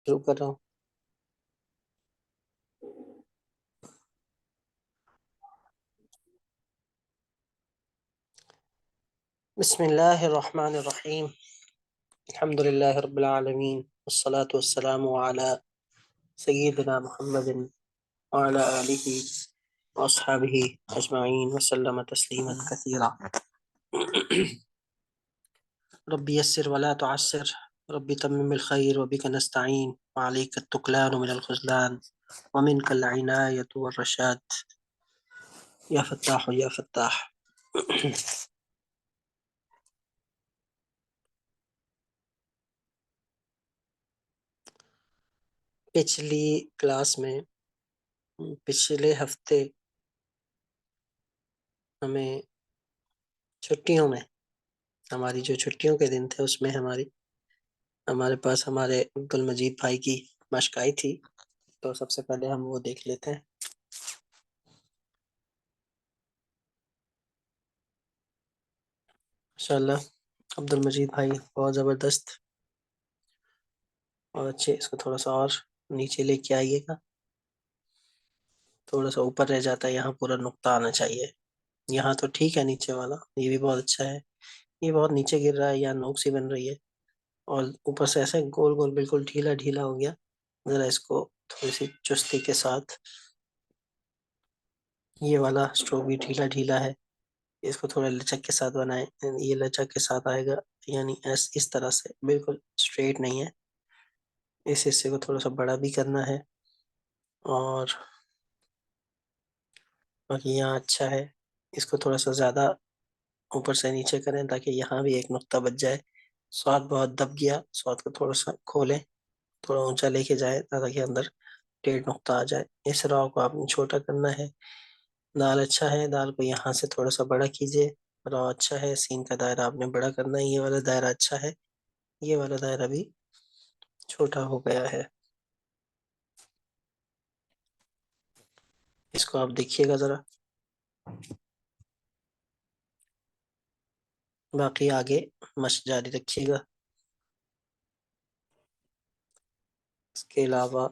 शुरू कर रहा हूँ। बिस्मिल्लाहिर्रहमानिर्रहीम। अल्हम्दुलिल्लाहि रब्बिल आलमीन वस्सलातु वस्सलामु अला सय्यिदिना मुहम्मदिन व अला आलिहि व अस्हाबिहि अजमाइन वसल्लम तस्लीमन कसीरा। रब्बी यस्सिर वला तुअस्सिर, रब्बी तम्मिमिल खैर व बिका नस्तईन व अलैका तुकलान मिनल खुज़लान व मिनकल इनायतु वर रशाद या फत्ताह या फत्ताह। पिछली क्लास में पिछले हफ्ते हमें छुट्टियों में हमारी जो छुट्टियों के दिन थे उसमें हमारे पास हमारे अब्दुल मजीद भाई की मशक आई थी। तो सबसे पहले हम वो देख लेते हैं। माशाल्लाह अब्दुल मजीद भाई बहुत ज़बरदस्त और अच्छे। इसको थोड़ा सा और नीचे लेके आइएगा, थोड़ा सा ऊपर रह जाता है, यहाँ पूरा नुक्ता आना चाहिए। यहाँ तो ठीक है, नीचे वाला ये भी बहुत अच्छा है। ये बहुत नीचे गिर रहा है, यहाँ नोक सी बन रही है और ऊपर से ऐसे गोल गोल बिल्कुल ढीला ढीला हो गया। ज़रा इसको थोड़ी सी चुस्ती के साथ, ये वाला स्ट्रोक भी ढीला ढीला है, इसको थोड़ा लचक के साथ बनाएं। ये लचक के साथ आएगा, यानी इस तरह से बिल्कुल स्ट्रेट नहीं है। इस हिस्से को थोड़ा सा बड़ा भी करना है और बाकी यहाँ अच्छा है। इसको थोड़ा सा ज़्यादा ऊपर से नीचे करें ताकि यहाँ भी एक नुक्ता बच जाए। स्वाद बहुत दब गया, स्वाद को थोड़ा सा खोलें, थोड़ा ऊंचा लेके जाए ताकि अंदर टेढ़ नुक्ता आ जाए। इस राव को आपने छोटा करना है। दाल अच्छा है, दाल को यहाँ से थोड़ा सा बड़ा कीजिए। राव अच्छा है, सीन का दायरा आपने बड़ा करना है। ये वाला दायरा अच्छा है, ये वाला दायरा भी छोटा हो गया है। इसको आप देखिएगा ज़रा। बाकी आगे मशक जारी रखिएगा। इसके अलावा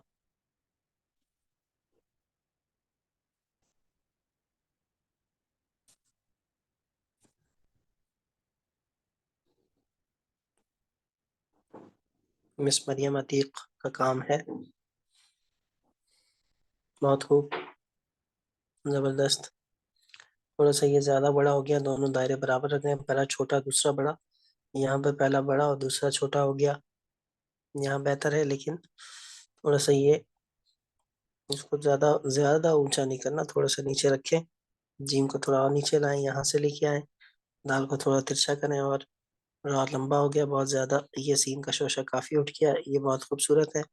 मिस मरियम अतीक का काम है। बहुत खूब, ज़बरदस्त। थोड़ा सा ये ज़्यादा बड़ा हो गया, दोनों दायरे बराबर रखने हैं, पहला छोटा दूसरा बड़ा। यहाँ पे पहला बड़ा और दूसरा छोटा हो गया, यहाँ बेहतर है। लेकिन थोड़ा सा ये, इसको ज़्यादा ज़्यादा ऊंचा नहीं करना, थोड़ा सा नीचे रखें। जीम को थोड़ा और नीचे लाएं, यहाँ से लेके आए। दाल को थोड़ा तिरछा करें और रात लंबा हो गया बहुत ज़्यादा। ये सीन का शोशा काफ़ी उठ गया, ये बहुत खूबसूरत है।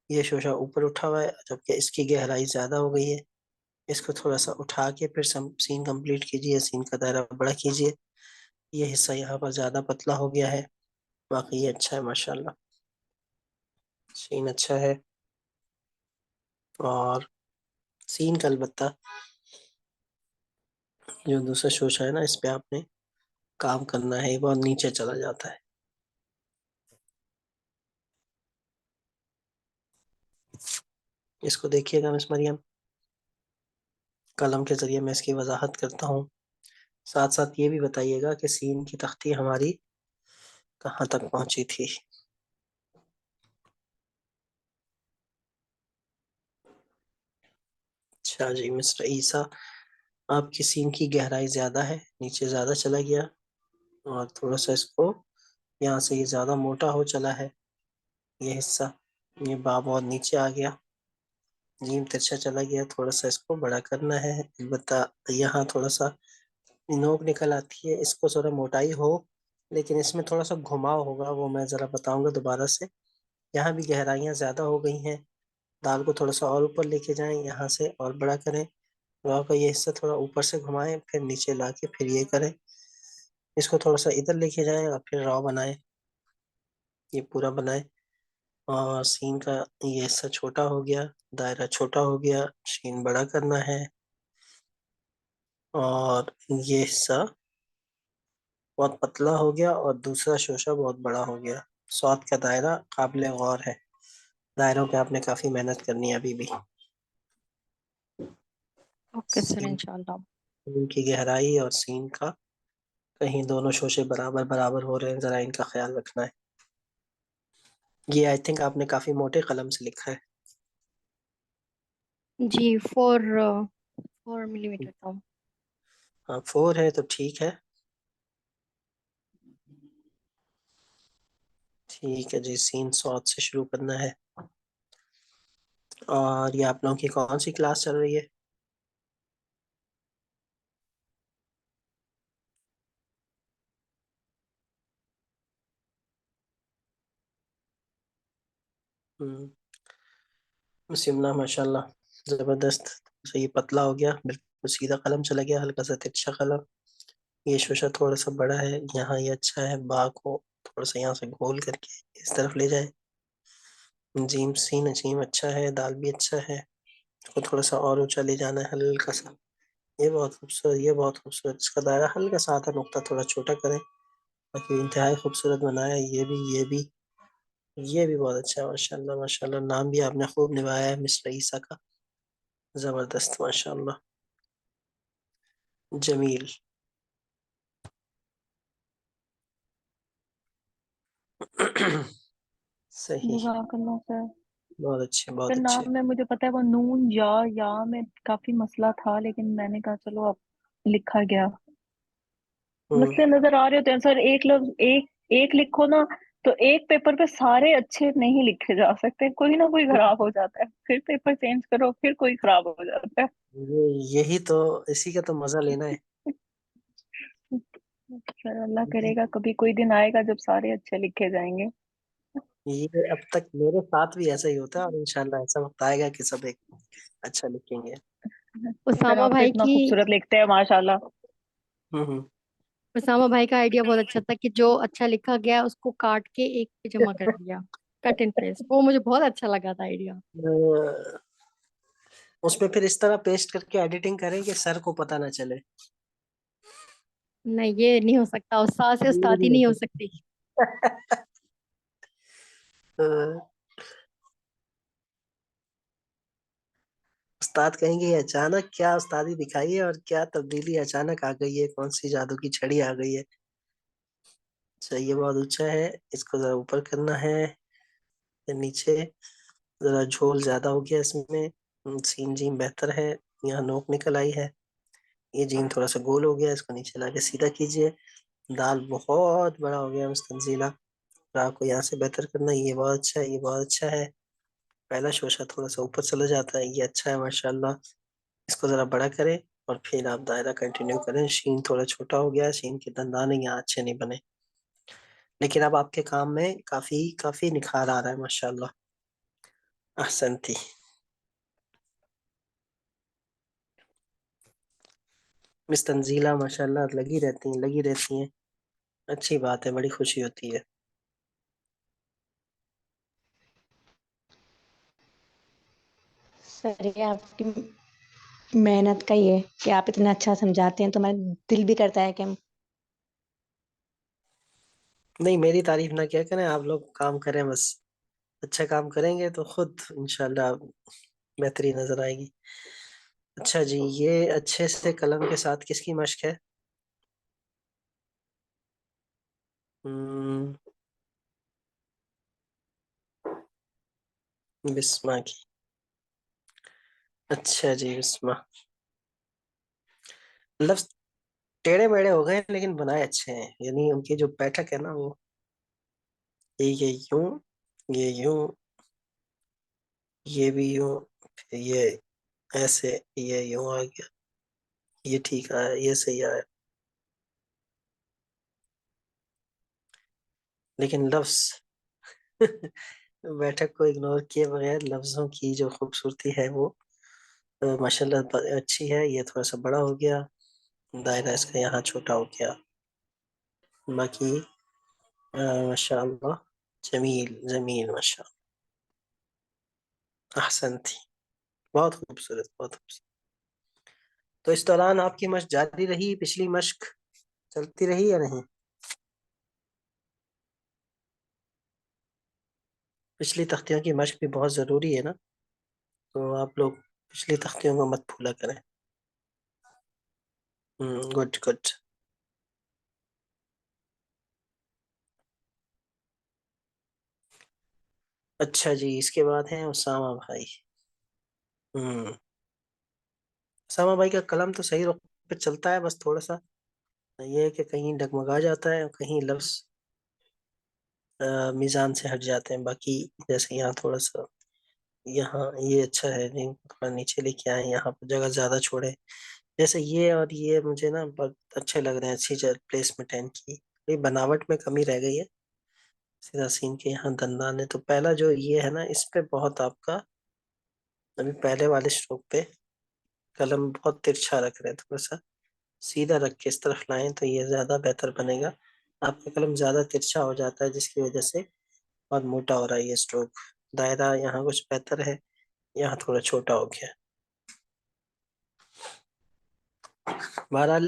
ये शोशा ऊपर उठा हुआ है जबकि इसकी गहराई ज़्यादा हो गई है। इसको थोड़ा सा उठा के फिर सीन कंप्लीट कीजिए, सीन का दायरा बड़ा कीजिए। ये हिस्सा यहाँ पर ज़्यादा पतला हो गया है। बाकी ये अच्छा है माशाल्लाह, सीन अच्छा है। और सीन का अलबत्ता जो दूसरा शोशा है ना, इस पे आपने काम करना है, ये बहुत नीचे चला जाता है। इसको देखिएगा मिस मरियम, कलम के जरिए मैं इसकी वजाहत करता हूँ। साथ साथ ये भी बताइएगा कि सीन की तख्ती हमारी कहाँ तक पहुंची थी। अच्छा जी मिस्टर ईसा, आपकी सीन की गहराई ज़्यादा है, नीचे ज़्यादा चला गया। और थोड़ा सा इसको यहाँ से ये ज़्यादा मोटा हो चला है, ये हिस्सा। ये बा बहुत नीचे आ गया, जीम तिरछा चला गया। थोड़ा सा इसको बड़ा करना है, अलबत्ता यहाँ थोड़ा सा नोक निकल आती है, इसको थोड़ा मोटाई हो, लेकिन इसमें थोड़ा सा घुमाव होगा, वो मैं ज़रा बताऊंगा दोबारा से। यहाँ भी गहराइयाँ ज़्यादा हो गई हैं। दाल को थोड़ा सा और ऊपर लेके जाएं, यहाँ से और बड़ा करें। रॉ का ये हिस्सा थोड़ा ऊपर से घुमाएं, फिर नीचे ला के फिर ये करें। इसको थोड़ा सा इधर लेके जाएं और फिर रॉ बनाएं, ये पूरा बनाएं। और सीन का ये हिस्सा छोटा हो गया, दायरा छोटा हो गया, सीन बड़ा करना है। और ये हिस्सा बहुत पतला हो गया और दूसरा शोशा बहुत बड़ा हो गया। स्वाद का दायरा काबिल गौर है। दायरों पे आपने काफी मेहनत करनी है अभी भी। ओके सर, सीन इंशाल्लाह। सीन की गहराई और सीन का कहीं दोनों शोशे बराबर बराबर हो रहे हैं, जरा इनका ख्याल रखना है। ये आई थिंक आपने काफी मोटे कलम से लिखा है। जी, 4 मिलीमीटर का। हाँ, 4 है तो ठीक है। ठीक है जी, सीन सौद से शुरू करना है। और ये आप लोगों की कौन सी क्लास चल रही है? हम्म, शिमला माशाल्लाह जबरदस्त। तो ये पतला हो गया, बिल्कुल सीधा कलम चला गया, हल्का सा तिरछा कलम। ये शोशा थोड़ा सा बड़ा है, यहाँ ये अच्छा है, बा को थोड़ा सा यहाँ से गोल करके इस तरफ ले जाए। जीम सीन अजीम अच्छा है, दाल भी अच्छा है। इसको थोड़ा सा और ऊंचा ले जाना है, हल्का सा। ये बहुत खूबसूरत, ये बहुत खूबसूरत। इसका दायरा हल्का सा आधा नुकता थोड़ा छोटा करें, बाकी इंतहाई खूबसूरत बनाया। ये भी बहुत अच्छा है माशाल्लाह माशाल्लाह। नाम भी आपने खूब निभाया है मिस्टर ईसा का, जबरदस्त माशाल्लाह। जमील। सही। जज़ाकल्लाह सर। बहुत अच्छे, फिर बहुत अच्छे। नाम में मुझे पता है वो नून या में काफी मसला था, लेकिन मैंने कहा चलो अब लिखा गया। हम्म। मसले नजर आ रहे होते हैं सर, एक लफ्ज एक एक लिखो ना, तो एक पेपर पे सारे अच्छे नहीं लिखे जा सकते, कोई ना कोई खराब हो जाता है, फिर पेपर चेंज करो फिर कोई खराब हो जाता है। यही तो, इसी का तो मजा लेना है। सर अल्लाह करेगा कभी कोई दिन आएगा जब सारे अच्छे लिखे जाएंगे। ये अब तक मेरे साथ भी ऐसा ही होता है, और इंशाल्लाह ऐसा वक्त आएगा कि सब एक अच्छा लिखेंगे। सर उसामा आप तो भाई इतना की खूबसूरत लिखते हैं माशाल्लाह। हम्म। उसामा भाई का आइडिया बहुत अच्छा था कि जो अच्छा लिखा गया उसको काट के एक पे जमा कर दिया। कट एंड पेस्ट, वो मुझे बहुत अच्छा लगा था आइडिया। उसमें फिर इस तरह पेस्ट करके एडिटिंग करें कि सर को पता ना चले। नहीं, ये नहीं हो सकता, उस्ताद से ये उस्तादी नहीं नहीं हो हो सकती। सकता। उस्ताद कहेंगे ये अचानक क्या उस्तादी दिखाई है, और क्या तब्दीली अचानक आ गई है, कौन सी जादू की छड़ी आ गई है। अच्छा, ये बहुत ऊंचा है, इसको जरा ऊपर करना है। फिर नीचे जरा झोल ज्यादा हो गया इसमें। सीन जीम बेहतर है। यहाँ नोक निकल आई है। ये जीम थोड़ा सा गोल हो गया, इसको नीचे लाके सीधा कीजिए। दाल बहुत बड़ा हो गया मुस्तंजीला। राह को यहाँ से बेहतर करना, ये बहुत अच्छा है, ये बहुत अच्छा है। पहला शोशा थोड़ा सा ऊपर चला जाता है, ये अच्छा है माशाल्लाह। इसको जरा बड़ा करें, और फिर आप दायरा कंटिन्यू करें। शीन थोड़ा छोटा हो गया, शीन के दंदाने यहाँ अच्छे नहीं बने, लेकिन अब आपके काम में काफी काफी निखार आ रहा है माशाल्लाह। अहसनती। मिस तंजीला माशाल्लाह लगी रहती हैं। अच्छी बात है, बड़ी खुशी होती है। सर ये आपकी मेहनत का ही है कि आप इतना अच्छा समझाते हैं, तो हमारा दिल भी करता है कि हम। नहीं, मेरी तारीफ ना क्या करें, आप लोग काम करें बस। अच्छा काम करेंगे तो खुद इंशाल्लाह बेहतरी नजर आएगी। अच्छा जी, ये अच्छे से कलम के साथ किसकी मश्क है? हम्म, बिस्मा की। अच्छा जी, बिस्मा। लफ्ज टेढ़े मेढ़े हो गए लेकिन बनाए अच्छे हैं, यानी उनकी जो बैठक है ना वो, ये यूं, ये यूं, ये भी यूं, फिर ये ऐसे, ये यूं आ गया। ये ठीक आया, ये सही आया। लेकिन लफ्ज बैठक को इग्नोर किए बगैर लफ्जों की जो खूबसूरती है वो माशाल्लाह अच्छी है। ये थोड़ा सा बड़ा हो गया, दायरा इसका यहाँ छोटा हो गया। बाकी माशाल्लाह, जमील जमील माशाल्लाह। अहसन थी, बहुत खूबसूरत, बहुत खूबसूरत। तो इस दौरान आपकी मश्क जारी रही, पिछली मश्क चलती रही या नहीं? पिछली तख्तियों की मश्क भी बहुत ज़रूरी है ना, तो आप लोग पिछली तख्तियों को मत भूला करें। Good good. अच्छा जी, इसके बाद है उसामा भाई। हम्म उसामा भाई का कलम तो सही रुख पे चलता है, बस थोड़ा सा ये है कि कहीं डगमगा जाता है और कहीं लफ्ज मीज़ान से हट जाते हैं। बाकी जैसे यहाँ थोड़ा सा, यहाँ ये अच्छा है, नहीं थोड़ा नीचे लेके आए, यहाँ पर जगह ज़्यादा छोड़े। जैसे ये और ये मुझे ना बहुत अच्छे लग रहे हैं, अच्छी प्लेसमेंट है इनकी। ये बनावट में कमी रह गई है। सीधा सीन के यहाँ दंदान है, तो पहला जो ये है ना, इस पे बहुत आपका अभी पहले वाले स्ट्रोक पे कलम बहुत तिरछा रख रहे हैं, थोड़ा सा सीधा रख के इस तरफ लाएं तो ये ज्यादा बेहतर बनेगा। आपका कलम ज्यादा तिरछा हो जाता है, जिसकी वजह से बहुत मोटा हो रहा है ये स्ट्रोक। दायरा यहाँ कुछ बेहतर है, यहाँ थोड़ा छोटा हो गया। बहरहाल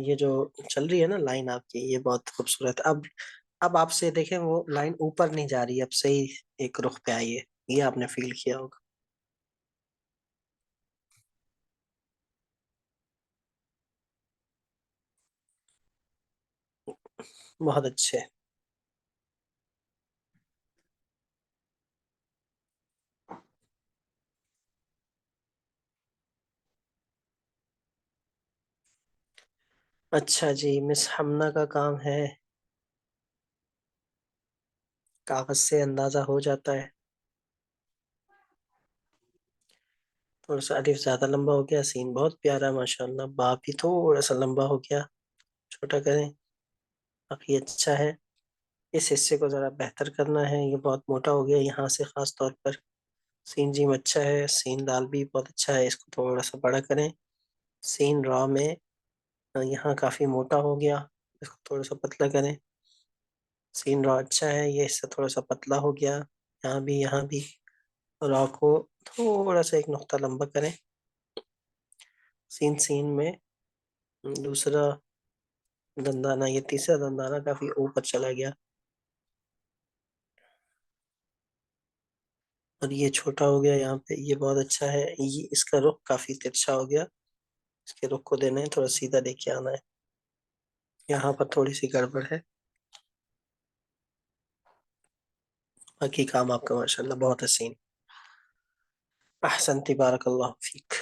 ये जो चल रही है ना लाइन आपकी, ये बहुत खूबसूरत। अब आपसे देखें वो लाइन ऊपर नहीं जा रही, अब सही एक रुख पे आई है, ये आपने फील किया होगा। बहुत अच्छे। अच्छा जी, मिस हमना का काम है, कागज से अंदाजा हो जाता है। थोड़ा सा अलिफ ज्यादा लंबा हो गया, सीन बहुत प्यारा माशाल्लाह, बा भी थोड़ा सा लंबा हो गया, छोटा करें। बाकी अच्छा है। इस हिस्से को जरा बेहतर करना है, ये बहुत मोटा हो गया यहाँ से, खास तौर पर। सीन जीम अच्छा है, सीन दाल भी बहुत अच्छा है, इसको थोड़ा सा बड़ा करें। सीन रॉ में यहाँ काफी मोटा हो गया, इसको थोड़ा सा पतला करें। सीन रॉ अच्छा है, ये हिस्सा थोड़ा सा पतला हो गया, यहाँ भी यहाँ भी। रॉ को थोड़ा सा एक नुक्ता लंबा करें। सीन सीन में दूसरा दंदाना, ये तीसरा दंदाना काफी ऊपर चला गया, और ये छोटा हो गया यहाँ पे, ये बहुत अच्छा है। ये इसका रुख काफी तिरछा हो गया, इसके रुख को देना है, थोड़ा सीधा लेके आना है। यहाँ पर थोड़ी सी गड़बड़ है, बाकी काम आपका माशाल्लाह बहुत हसीन। अहसनती, बारकल्लाहु फीक।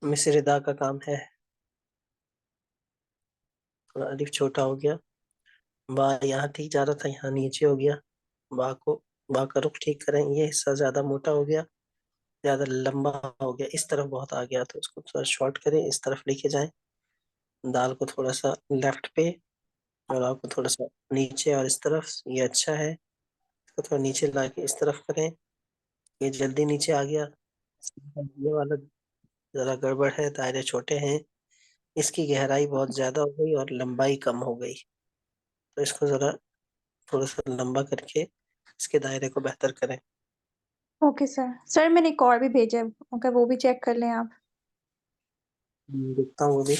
मिसरिदा का काम है, थोड़ा अलिफ छोटा हो गया। बा यहाँ ठीक जा रहा था, यहाँ नीचे हो गया। बा को बा का रुख ठीक करें, ये हिस्सा ज्यादा मोटा हो गया, ज्यादा लंबा हो गया, इस तरफ बहुत आ गया, तो उसको थोड़ा शॉर्ट करें, इस तरफ लेके जाएं। दाल को थोड़ा सा लेफ्ट पे, और आपको थोड़ा सा नीचे और इस तरफ, ये अच्छा है। इसको थोड़ा नीचे ला के इस तरफ करें, ये जल्दी नीचे आ गया। ये वाला जरा गड़बड़ है, दायरे छोटे हैं, इसकी गहराई बहुत ज्यादा हो गई और लंबाई कम हो गई, तो इसको जरा थोड़ा सा लंबा करके इसके दायरे को बेहतर करें। Okay sir. सर मैंने एक और भी भेजा है, ओके वो भी चेक कर लें आप। देखता हूँ वो भी।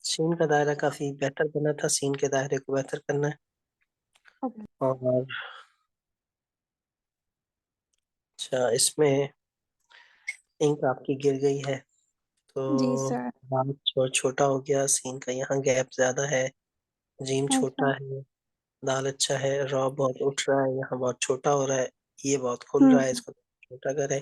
सीन का दायरा काफी बेहतर बना था, सीन के दायरे को बेहतर करना है। ओके। और अच्छा, इसमें इंक आपकी गिर गई है, जी तो सर। बाल छोटा हो गया, सीन का यहाँ गैप ज्यादा है, जीम अच्छा। छोटा है। दाल अच्छा है, रॉ बहुत उठ रहा है, यहाँ बहुत छोटा हो रहा है। ये बहुत खुल रहा है, हम्म। इसको छोटा करें।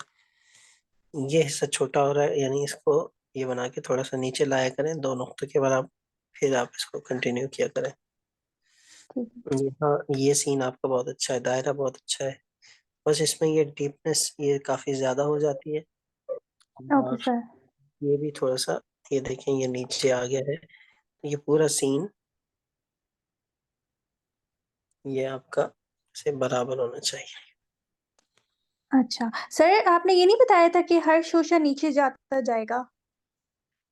ये हिस्सा छोटा हो रहा है, यानी इसको ये बना के थोड़ा सा नीचे लाया करें, दो नुक्तों के बराबर, फिर आप इसको कंटिन्यू किया करें। ठीक है। यहाँ ये सीन आपका बहुत अच्छा है, दायरा बहुत अच्छा है, बस इसमें ये डीपनेस ये काफी ज्यादा हो जाती है। ओके और सर। ये भी थोड़ा सा, ये देखें ये नीचे आ गया है, ये पूरा सीन ये आपका से बराबर होना चाहिए। अच्छा सर, आपने ये नहीं बताया था कि हर शोशा नीचे जाता जाएगा,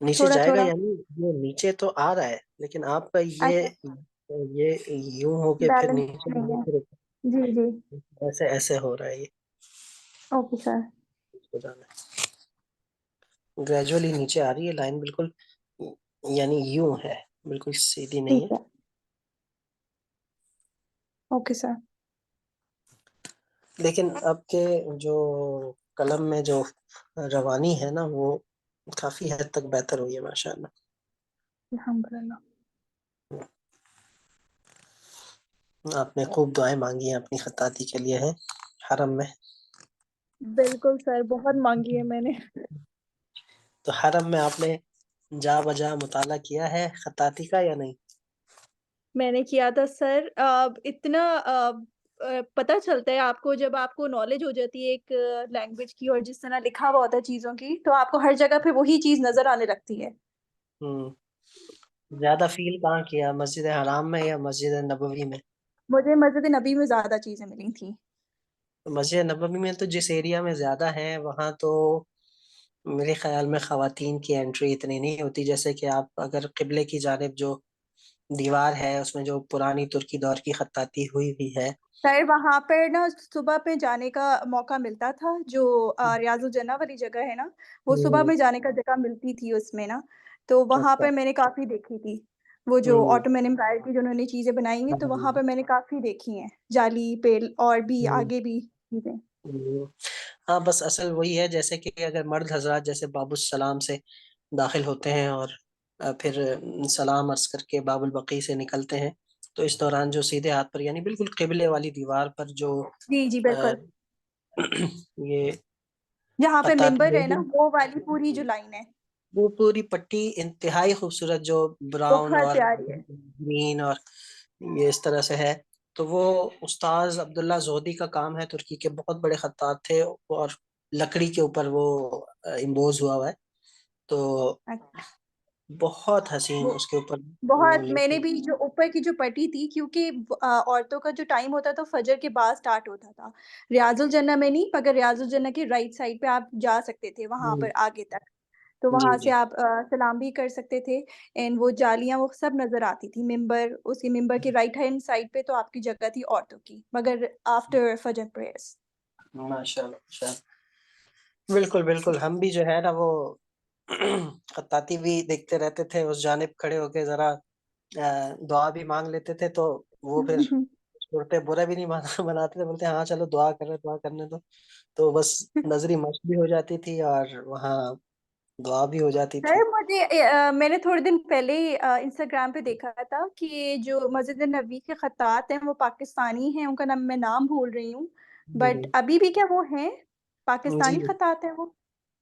नीचे थोड़ा जाएगा, थोड़ा। यानी ये नीचे तो आ रहा है, लेकिन आपका ये अच्छा। तो ये यूं होके फिर बैलेंस नीचे नहीं है। फिर जी जी। ऐसे ऐसे हो रहा है ये, ओके सर। हो जाना है ग्रेजुअली नीचे आ रही है लाइन बिल्कुल, यानी यूं है, बिल्कुल सीधी नहीं ठीक है। है। Okay sir. लेकिन अब के जो कलम में जो रवानी है ना, वो काफी हद तक बेहतर हुई है माशाल्लाह। अल्हम्दुलिल्लाह। आपने खूब दुआएं मांगी हैं अपनी खत्ताती के लिए, है हरम में। बिल्कुल सर, बहुत मांगी है मैंने। तो हरम में आपने जा बजा मुताला किया है खत्ताती का या नहीं? मैंने किया था सर। इतना पता चलता है आपको जब आपको नॉलेज हो जाती है एक लैंग्वेज की, और जिस तरह लिखा हुआ होता है चीज़ों की, तो आपको हर जगह पे वही चीज़ नज़र आने लगती है। हम्म। ज्यादा फील कहाँ किया, मस्जिद हराम में या मस्जिद नबवी में? मुझे मस्जिद नबी में ज़्यादा चीज़ें मिली थी। तो मस्जिद नबवी में तो जिस एरिया में ज्यादा है वहाँ तो मेरे ख्याल में खवातीन की एंट्री इतनी नहीं होती, जैसे कि आप अगर किबले की जानिब जो दीवार है उसमें जो पुरानी तुर्की दौर की खत्ताती हुई हुई है। सर वहाँ पर ना सुबह पे जाने का मौका मिलता था, जो रियाजुल जन्ना वाली जगह है ना, वो सुबह हम्म। में जाने का जगह मिलती थी उसमें ना। तो वहाँ अच्छा। पर मैंने काफ़ी देखी थी, वो जो हम्म। ऑटोमन एम्पायर की जो उन्होंने चीज़ें बनाई हैं, तो वहाँ हम्म। पे मैंने काफ़ी देखी हैं, जाली, पेल और भी हम्म। आगे भी चीज़ें। हम्म। हाँ, बस असल वही है, जैसे कि अगर मर्द हजरात जैसे बाबुस सलाम से दाखिल होते हैं और फिर सलाम अर्ज करके बाबुल बकी से निकलते हैं, तो इस दौरान जो सीधे हाथ पर यानी बिल्कुल किबले वाली दीवार पर जो जी, जी, अ, बिल्कुल। ये जहाँ पे खत्ताती मिंबर है ना, होगी, वो वाली पूरी जो लाइन है, वो पूरी पट्टी इंतहाई खूबसूरत, जो ब्राउन बहुत और प्यारी है। ग्रीन और ये इस तरह से है। तो वो उस्ताज अब्दुल्ला जोहदी का काम है, तुर्की के बहुत बड़े खत्तात थे, और लकड़ी के ऊपर वो इम्बोज हुआ हुआ है। तो अच्छा। बहुत हसीन वो उसके ऊपर वो बहुत, मैंने लेके। भी जो ऊपर की जो पट्टी थी, क्योंकि औरतों का जो टाइम होता था फजर के बाद स्टार्ट होता था, रियाजुल जन्ना में नहीं, मगर रियाजुल जन्ना की राइट साइड पे आप जा सकते थे वहां हम्म। पर आगे तक। तो जी वहां से जी। आप सलाम भी कर सकते थे। एंड वो जालियां वो सब नजर आती थी, मिंबर, उसी मिंबर की राइट हैंड साइड पे तो आपकी जगह थी औरतों की, मगर आफ्टर फजर प्रेयर्स। माशाल्लाह माशाल्लाह। बिल्कुल बिल्कुल, हम भी जो है ना वो खत्ताती भी देखते रहते थे, उस जानिब खड़े होके जरा दुआ भी मांग लेते थे, तो वो फिर छोटे बुरा भी नहीं बनाते थे, बोलते हाँ चलो दुआ कर रहे, दुआ करने दो। तो बस नजरी मश्क भी हो जाती थी और वहाँ दुआ भी हो जाती सर थी। मुझे मैंने थोड़े दिन पहले इंस्टाग्राम पे देखा था कि जो मस्जिद नबी के खत्तात हैं वो पाकिस्तानी हैं, उनका नाम मैं नाम भूल रही हूँ, बट हम्म। अभी भी क्या वो हैं जी पाकिस्तानी जी। खत्तात हैं वो?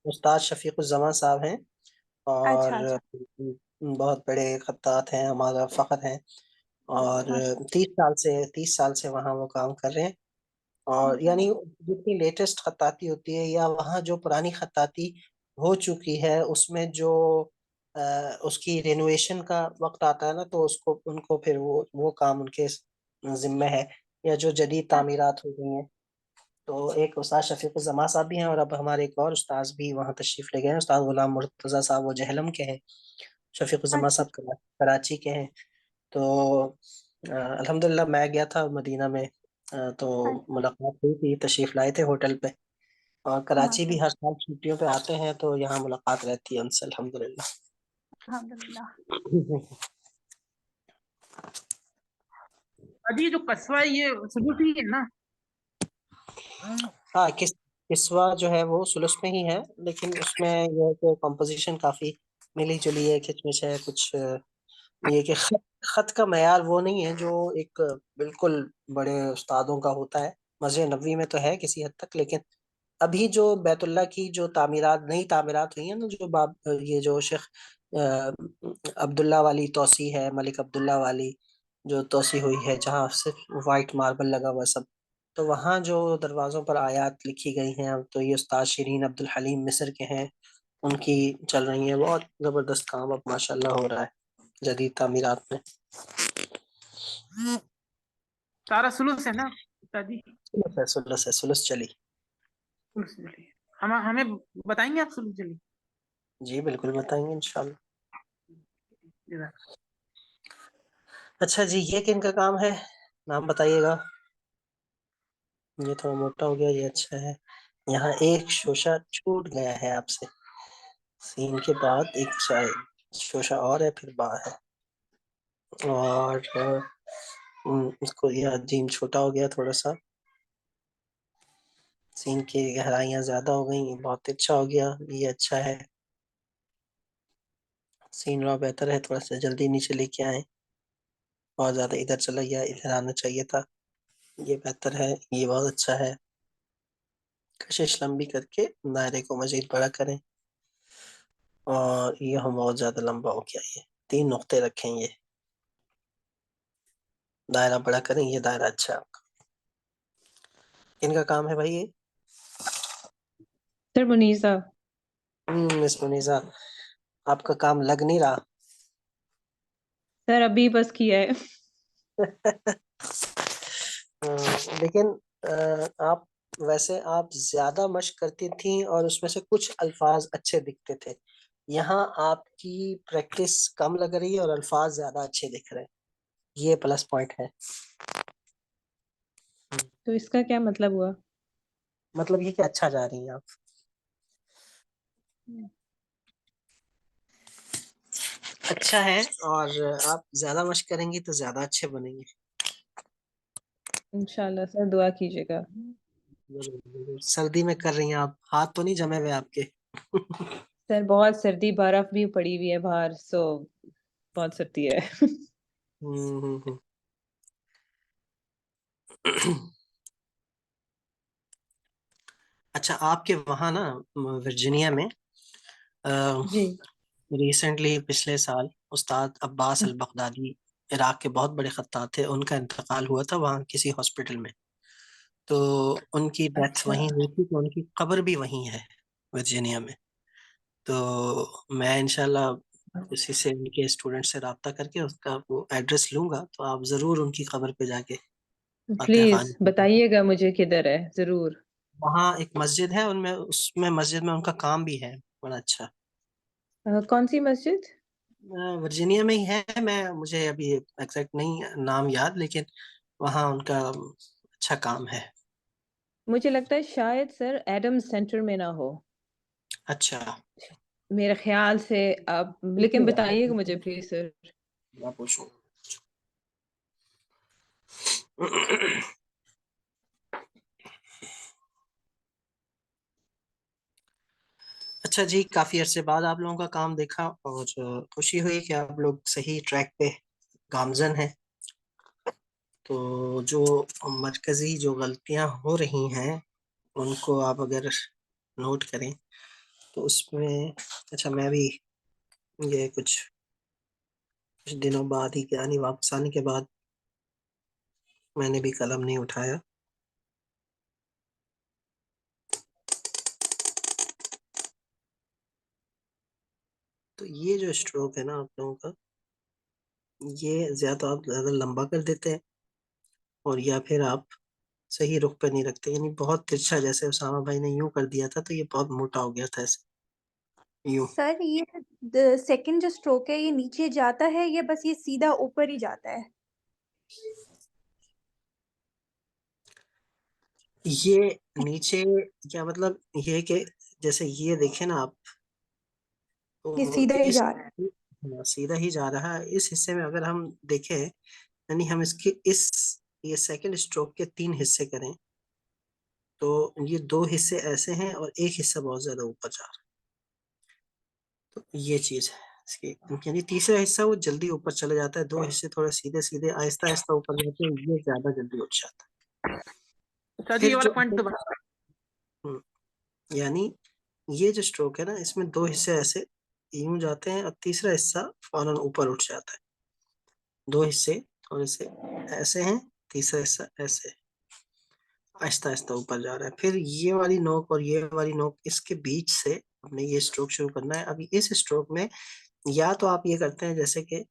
उस्ताद शफीकुज़्ज़मान साहब हैं, और अच्छा अच्छा। बहुत बड़े खत्तात हैं, हमारा फख्र हैं। और माशा 30 साल से वहाँ वो काम कर रहे हैं। और माशाल्लाह। यानी जितनी लेटेस्ट खत्ताती होती है या वहाँ जो पुरानी खत्ताती हो चुकी है उसमें जो उसकी रेनोवेशन का वक्त आता है ना, तो उसको उनको फिर वो काम उनके जिम्मे है, या जो जदीद अच्छा तामीरात हो गई हैं। तो एक उस्ताद शफीक जमा साहब भी हैं, और अब हमारे एक और उस्ताद भी वहाँ तशरीफ ले गए हैं, उस्ताद गुलाम मुर्तजा साहब, वो जहलम के हैं। शफीक जमा अच्छा। साहब कराची के हैं। तो अल्हम्दुलिल्लाह मैं गया था मदीना में, तो अच्छा। मुलाकात हुई थी, तशरीफ लाए थे होटल पे। और कराची भी माशा हर साल छुट्टियों पे आते हैं, तो यहाँ मुलाकात रहती है उनसे अल्हम्दुलिल्लाह। अल्हम्दुलिल्लाह। अभी जो कस्बा है ये सुलूक ही है ना? हाँ, किस्वा जो है वो सुलुस में ही है, लेकिन उसमें यह है कि कंपोजिशन काफी मिली जुली है, खिचमिच है कुछ। ये कि खत का मयार वो नहीं है जो एक बिल्कुल बड़े उस्तादों का होता है। मस्जिद नबवी में तो है किसी हद तक, लेकिन अभी जो बैतुल्ला की जो तामीरात, नई तामीरात हुई है ना, जो ये जो शेख अब्दुल्ला वाली तोसी है, मलिक अब्दुल्ला वाली जो तोसी हुई है, जहाँ सिर्फ वाइट मार्बल लगा हुआ सब, तो वहाँ जो दरवाज़ों पर आयात लिखी गई हैं, तो ये उस्ताद शिरीन अब्दुल हलीम मिस्र के हैं, उनकी चल रही है। बहुत ज़बरदस्त काम अब माशाल्लाह हो रहा है जदीद तामीरात में। सारा सुलूस है ना दादी? सुलस है, सुलस चली। सुलूस चलिए, हम हमें बताएंगे आप सुलूस चलिए जी बिल्कुल बताएंगे इंशाल्लाह। अच्छा जी, ये किन का काम है, नाम बताइएगा। ये थोड़ा मोटा हो गया, ये अच्छा है। यहाँ एक शोशा छूट गया है आपसे। सीन के बाद एक शोशा और है, फिर बार है। और उसको यह जीम छोटा हो गया थोड़ा सा। सीन की गहराइयां ज्यादा हो गई, बहुत अच्छा हो गया, ये अच्छा है। सीन रहा बेहतर है, थोड़ा सा जल्दी नीचे लेके आए। और ज्यादा इधर चला गया, इधर आना चाहिए था। ये बेहतर है, ये बहुत अच्छा है। कशिश लंबी करके दायरे को मजीद बड़ा करें। और ये हम बहुत ज्यादा लंबा हो गया, ये 3 नुक्ते रखें, ये दायरा बड़ा करें, ये दायरा अच्छा है आपका। इनका काम है भाई ये। सर मुनीसा। मिस मुनीसा, आपका काम लग नहीं रहा। सर अभी बस किया है। लेकिन आप वैसे आप ज्यादा मशक करती थी और उसमें से कुछ अल्फाज अच्छे दिखते थे। यहाँ आपकी प्रैक्टिस कम लग रही है और अल्फाज ज्यादा अच्छे दिख रहे हैं, ये प्लस पॉइंट है। तो इसका क्या मतलब हुआ? मतलब ये कि अच्छा जा रही हैं आप। अच्छा है, और आप ज्यादा मशक करेंगी तो ज्यादा अच्छे बनेंगे। इंशाल्लाह सर, दुआ कीजिएगा। जरूर, जरूर। सर्दी में कर रही हैं आप, हाथ तो नहीं जमे हुए आपके। सर बहुत सर्दी, बर्फ भी पड़ी हुई है बाहर, सो बहुत सर्दी है। हम्म। अच्छा, आपके वहाँ ना वर्जीनिया में जी। रिसेंटली पिछले साल उस्ताद अब्बास अल बगदादी, इराक के बहुत बड़े खत्तात थे, उनका इंतकाल हुआ था वहाँ किसी हॉस्पिटल में। तो उनकी डेथ अच्छा। वहीं हुई थी, तो उनकी कब्र भी वहीं है, वर्जीनिया में। तो मैं इंशाल्लाह किसी से, उनके स्टूडेंट से रब्ता करके उसका वो एड्रेस लूंगा, तो आप जरूर उनकी कब्र पे जाके फातिहा प्लीज खानी। बताइएगा मुझे किधर है, जरूर। वहाँ एक मस्जिद है, उनमें उसमें मस्जिद में उनका काम भी है, बड़ा अच्छा। कौन सी मस्जिद? वर्जीनिया में ही है, मैं मुझे अभी एग्जैक्ट नहीं नाम याद, लेकिन वहाँ उनका अच्छा काम है। मुझे लगता है शायद सर एडम सेंटर में ना हो, अच्छा, मेरे ख्याल से। आप लेकिन बताइएगा मुझे प्लीज सर। मैं पूछूं। अच्छा जी, काफी अरसे बाद आप लोगों का काम देखा, और खुशी हुई कि आप लोग सही ट्रैक पे गामजन हैं। तो जो मरकजी जो गलतियां हो रही हैं, उनको आप अगर नोट करें तो उसमें, अच्छा मैं भी ये कुछ दिनों बाद ही, यानी वापस आने के बाद, मैंने भी कलम नहीं उठाया। तो ये जो स्ट्रोक है ना आप लोगों का, ये आप ज्यादा लंबा कर देते हैं, और या फिर आप सही रुख पे नहीं रखते, यानी बहुत तिरछा, जैसे उसामा भाई ने यूं कर दिया था तो ये बहुत मोटा हो गया था ऐसे, यूं। सर ये सेकंड जो स्ट्रोक है ये नीचे जाता है, ये बस ये सीधा ऊपर ही जाता है? ये नीचे, क्या मतलब, ये कि जैसे ये देखें ना आप, ये तो सीधा ही इस, जा रहा है? हाँ, सीधा ही जा रहा है। इस हिस्से में अगर हम देखें, यानी हम इसके इस, ये सेकंड स्ट्रोक के 3 हिस्से करें, तो ये 2 हिस्से ऐसे हैं और एक हिस्सा बहुत ज्यादा ऊपर जा रहा है। तो ये चीज है इसकी, यानी तीसरा हिस्सा वो जल्दी ऊपर चले जाता है, 2 हिस्से थोड़े सीधे सीधे आहिस्ता आहिस्ता ऊपर जाते हैं, ये ज्यादा जल्दी उठ जाता है। अच्छा जी, ये फिर वाला जो, पॉइंट तो बता। यानी ये जो स्ट्रोक है ना, इसमें 2 हिस्से ऐसे यूं जाते हैं और तीसरा हिस्सा फौरन ऊपर उठ जाता है। 2 हिस्से और इसे ऐसे हैं, तीसरा हिस्सा ऐसे आहिस्ता आहिस्ता ऊपर जा रहा है। फिर ये वाली नोक और ये वाली नोक, इसके बीच से हमने ये स्ट्रोक शुरू करना है। अभी इस स्ट्रोक में या तो आप ये करते हैं जैसे कि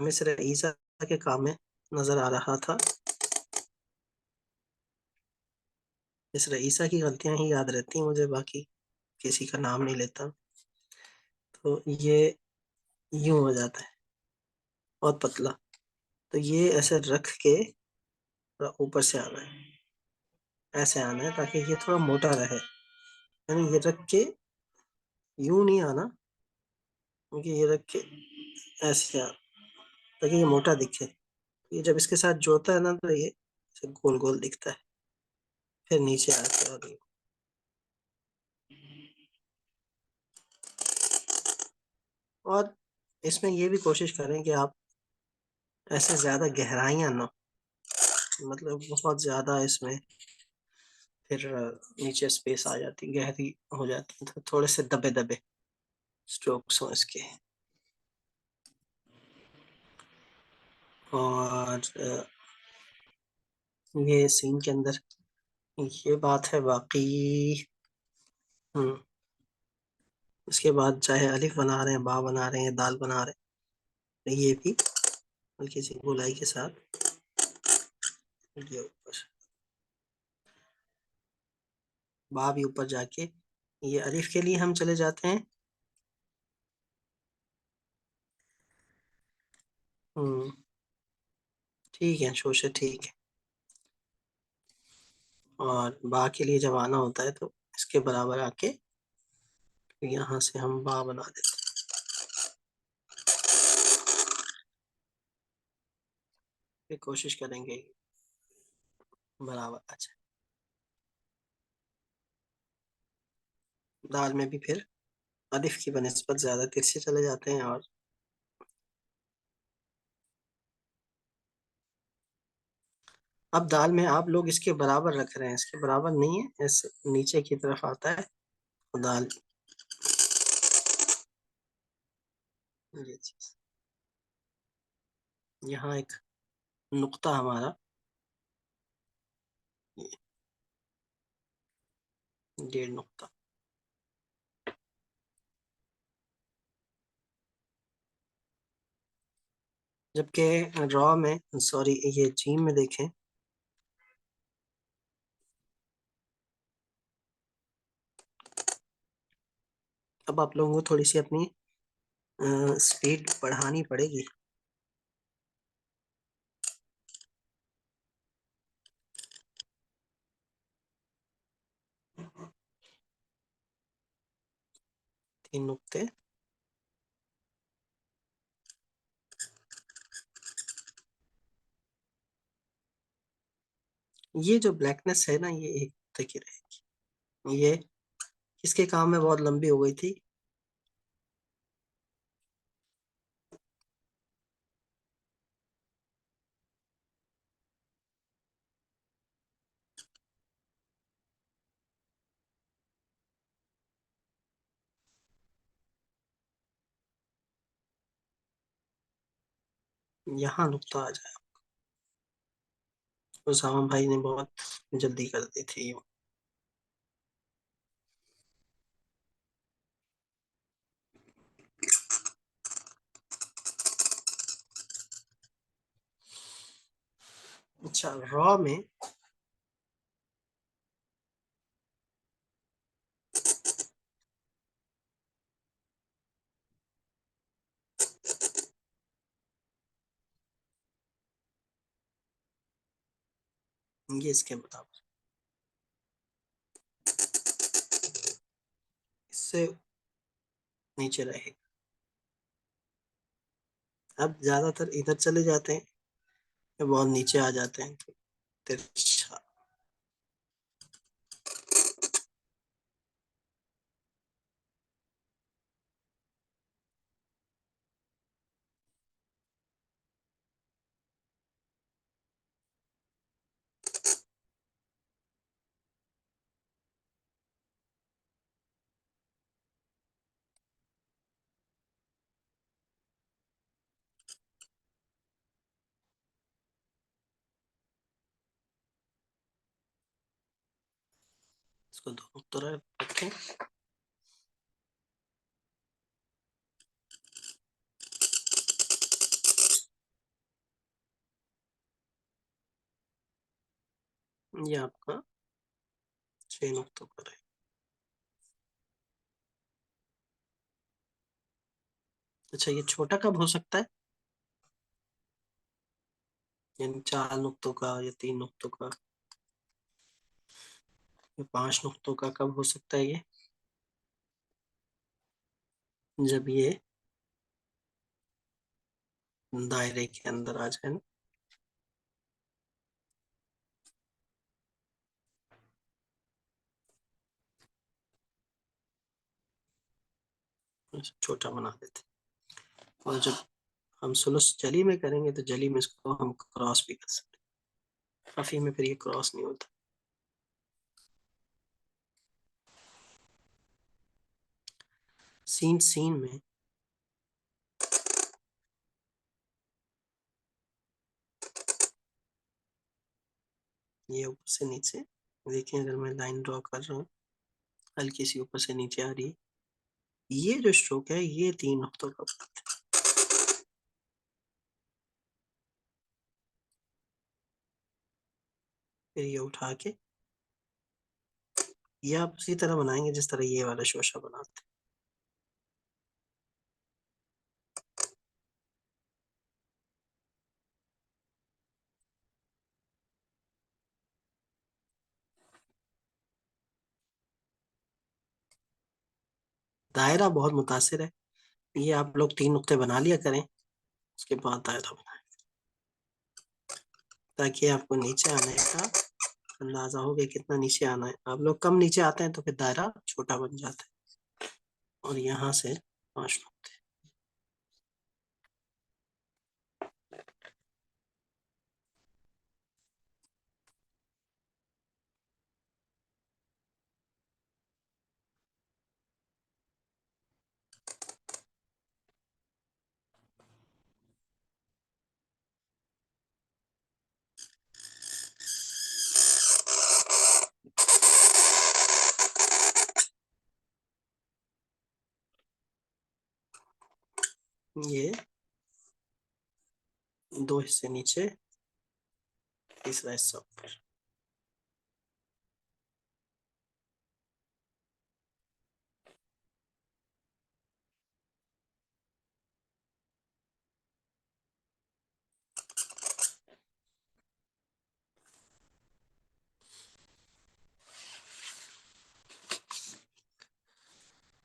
मिस्र ईसा के काम में नजर आ रहा था, मिस्र ईसा की गलतियां ही याद रहती हैं मुझे, बाकी किसी का नाम नहीं लेता। तो ये यूं हो जाता है, बहुत पतला। तो ये ऐसे रख के थोड़ा ऊपर से आना है, ऐसे आना है ताकि ये थोड़ा मोटा रहे। यानी ये रख के यूं नहीं आना, क्योंकि ये रख के ऐसे आना ताकि ये मोटा दिखे। ये जब इसके साथ जोड़ता है ना तो ये ऐसे गोल गोल दिखता है। फिर नीचे आके और ये और इसमें ये भी कोशिश करें कि आप ऐसे ज्यादा गहराइयां ना, मतलब बहुत ज्यादा इसमें फिर नीचे स्पेस आ जाती, गहरी हो जाती है, तो थोड़े से दबे दबे स्ट्रोक्स हो इसके। और ये सीन के अंदर ये बात है बाकी। इसके बाद चाहे अलिफ बना रहे हैं, बा बना रहे हैं, दाल बना रहे हैं, ये भी हल्की सी गोलाई के साथ ये ऊपर, बा भी ऊपर जाके, ये अलिफ के लिए हम चले जाते हैं। ठीक है, शोशे ठीक है। और बा के लिए जब आना होता है तो इसके बराबर आके यहाँ से हम बा बना देते हैं। फिर कोशिश करेंगे बराबर आ जाए। दाल में भी फिर अलिफ की बनिस्बत ज्यादा तिरछे चले जाते हैं। और अब दाल में आप लोग इसके बराबर रख रहे हैं, इसके बराबर नहीं है, ऐसे नीचे की तरफ आता है दाल, ये चीज। यहाँ एक नुक्ता हमारा, ये 1.5 नुक्ता। जबकि रॉ में, सॉरी ये जीम में देखें, अब आप लोगों को थोड़ी सी अपनी स्पीड बढ़ानी पड़ेगी। तीन नुक्ते, ये जो ब्लैकनेस है ना, ये एक नुक्ते की रहेगी। ये किसके काम में बहुत लंबी हो गई थी, यहाँ नुक्ता आ जाए। उसामा भाई ने बहुत जल्दी कर दी थी। अच्छा, रॉ में ये इसके बराबर, इससे नीचे रहेगा। अब ज्यादातर इधर चले जाते हैं, या बहुत नीचे आ जाते हैं, तो तिरछा। इसको दोनों तरफ रखें। ये आपका 6 नुक्तों पर है। अच्छा, ये छोटा कब हो सकता है? यानी 4 नुक्तों का या 3 नुक्तों का या 5 नुक्तों का कब हो सकता है ये? जब ये दायरे के अंदर आ जाए ना। छोटा बना देते। और जब हम सुलुस जली में करेंगे तो जली में इसको हम क्रॉस भी कर सकते हैं। खफी में फिर ये क्रॉस नहीं होता। सीन सीन में ये ऊपर से नीचे देखिए, अगर मैं लाइन ड्रॉ कर रहा हूँ हल्की सी ऊपर से नीचे आ रही है, ये जो स्ट्रोक है ये 3 नुक्तों का बनाता है। फिर ये उठा के ये आप उसी तरह बनाएंगे जिस तरह ये वाला शोशा बनाते हैं। दायरा बहुत मुतासिर है। ये आप लोग 3 नुक्ते बना लिया करें, उसके बाद दायरा बनाएं, ताकि आपको नीचे आने का अंदाजा हो कि कितना नीचे आना है। आप लोग कम नीचे आते हैं तो फिर दायरा छोटा बन जाता है। और यहाँ से 5 नुक्ते। ये 2 हिस्से नीचे, तीसरा हिस्सा ऊपर।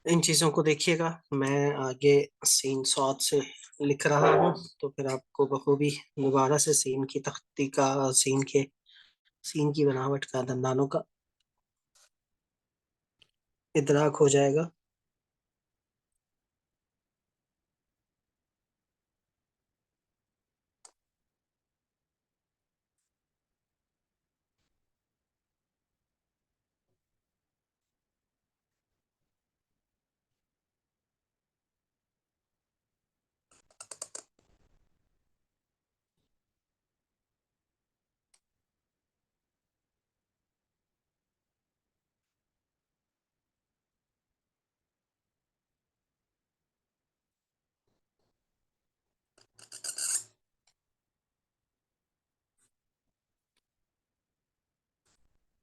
इन चीजों को देखिएगा। मैं आगे सीन सौद से लिख रहा हूँ तो फिर आपको बखूबी दोबारा से सीन की तख्ती का, सीन की बनावट का, दंदानों का इदराक हो जाएगा।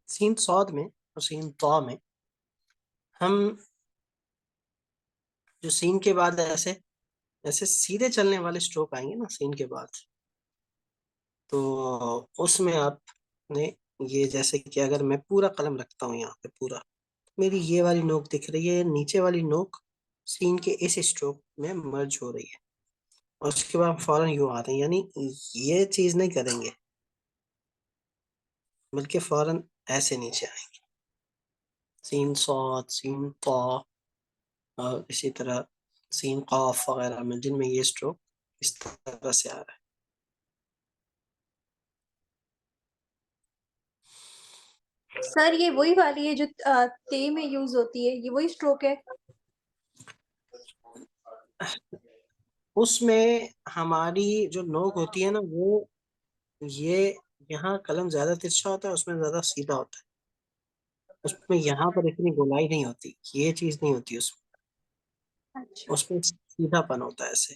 सीन सौद में और सीन तौ में हम जो सीन के बाद ऐसे ऐसे सीधे चलने वाले स्ट्रोक आएंगे ना सीन के बाद, तो उसमें आपने ये जैसे कि अगर मैं पूरा कलम रखता हूँ यहाँ पे पूरा, मेरी ये वाली नोक दिख रही है, नीचे वाली नोक सीन के इस स्ट्रोक में मर्ज हो रही है और उसके बाद फौरन यूं आ रहे हैं, यानी ये चीज नहीं करेंगे बल्कि फौरन ऐसे नीचे आएंगे। सीन सौद, सीन तौ और इसी तरह सीन कॉफ वगैरह में जिनमें ये स्ट्रोक इस तरह से आ रहा है। सर ये वही वाली है जो ते में यूज होती है, ये वही स्ट्रोक है? उसमें हमारी जो नोक होती है ना वो ये यहाँ कलम ज्यादा तिरछा होता है, उसमें ज्यादा सीधा होता है। उसमें यहाँ पर इतनी गोलाई नहीं होती, ये चीज नहीं होती उसमें। अच्छा। उसमें सीधापन होता है ऐसे,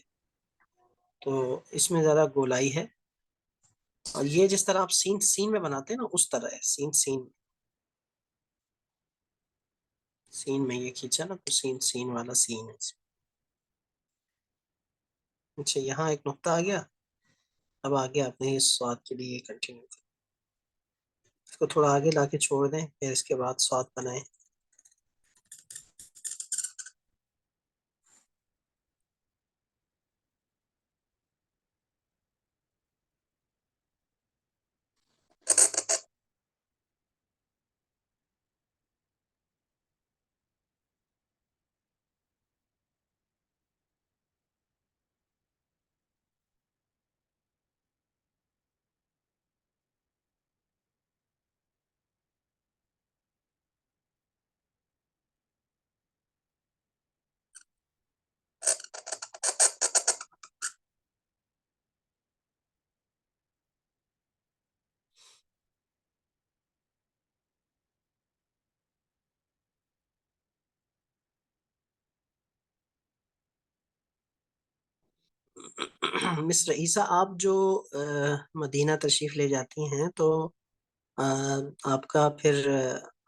तो इसमें ज्यादा गोलाई है। और ये जिस तरह आप सीन सीन में बनाते हैं ना उस तरह है सीन सीन। सीन में ये खींचा ना तो सीन सीन वाला सीन है इसमें। अच्छा, यहाँ एक नुक्ता आ गया, अब आगे आपने इस स्वाद के लिए कंटिन्यू करें, इसको थोड़ा आगे लाके छोड़ दें, फिर इसके बाद स्वाद बनाएं। मिस्टर ईसा, आप जो मदीना तशरीफ ले जाती हैं तो अ, आपका फिर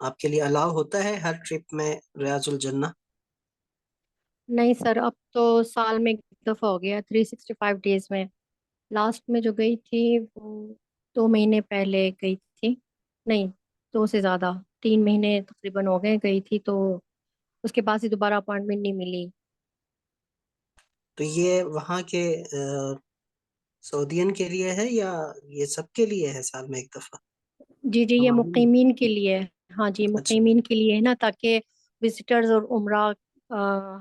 आपके लिए अलाउ होता है हर ट्रिप में रियाजुल जन्ना? नहीं सर, अब तो साल में एक दफा हो गया, 365 डेज में। लास्ट में जो गई थी वो 2 महीने पहले गई थी। नहीं, 2 से ज्यादा, 3 महीने तकरीबन हो गए गई थी, तो उसके बाद से दोबारा अपॉइंटमेंट नहीं मिली। तो ये वहाँ के सऊदियन के लिए है या ये सबके लिए है साल में एक दफा? जी जी, ये हमारे लिए। मुकीमीन के लिए है। हाँ जी, अच्छा। मुकीमीन के लिए है ना, ताकि विजिटर्स और उमरा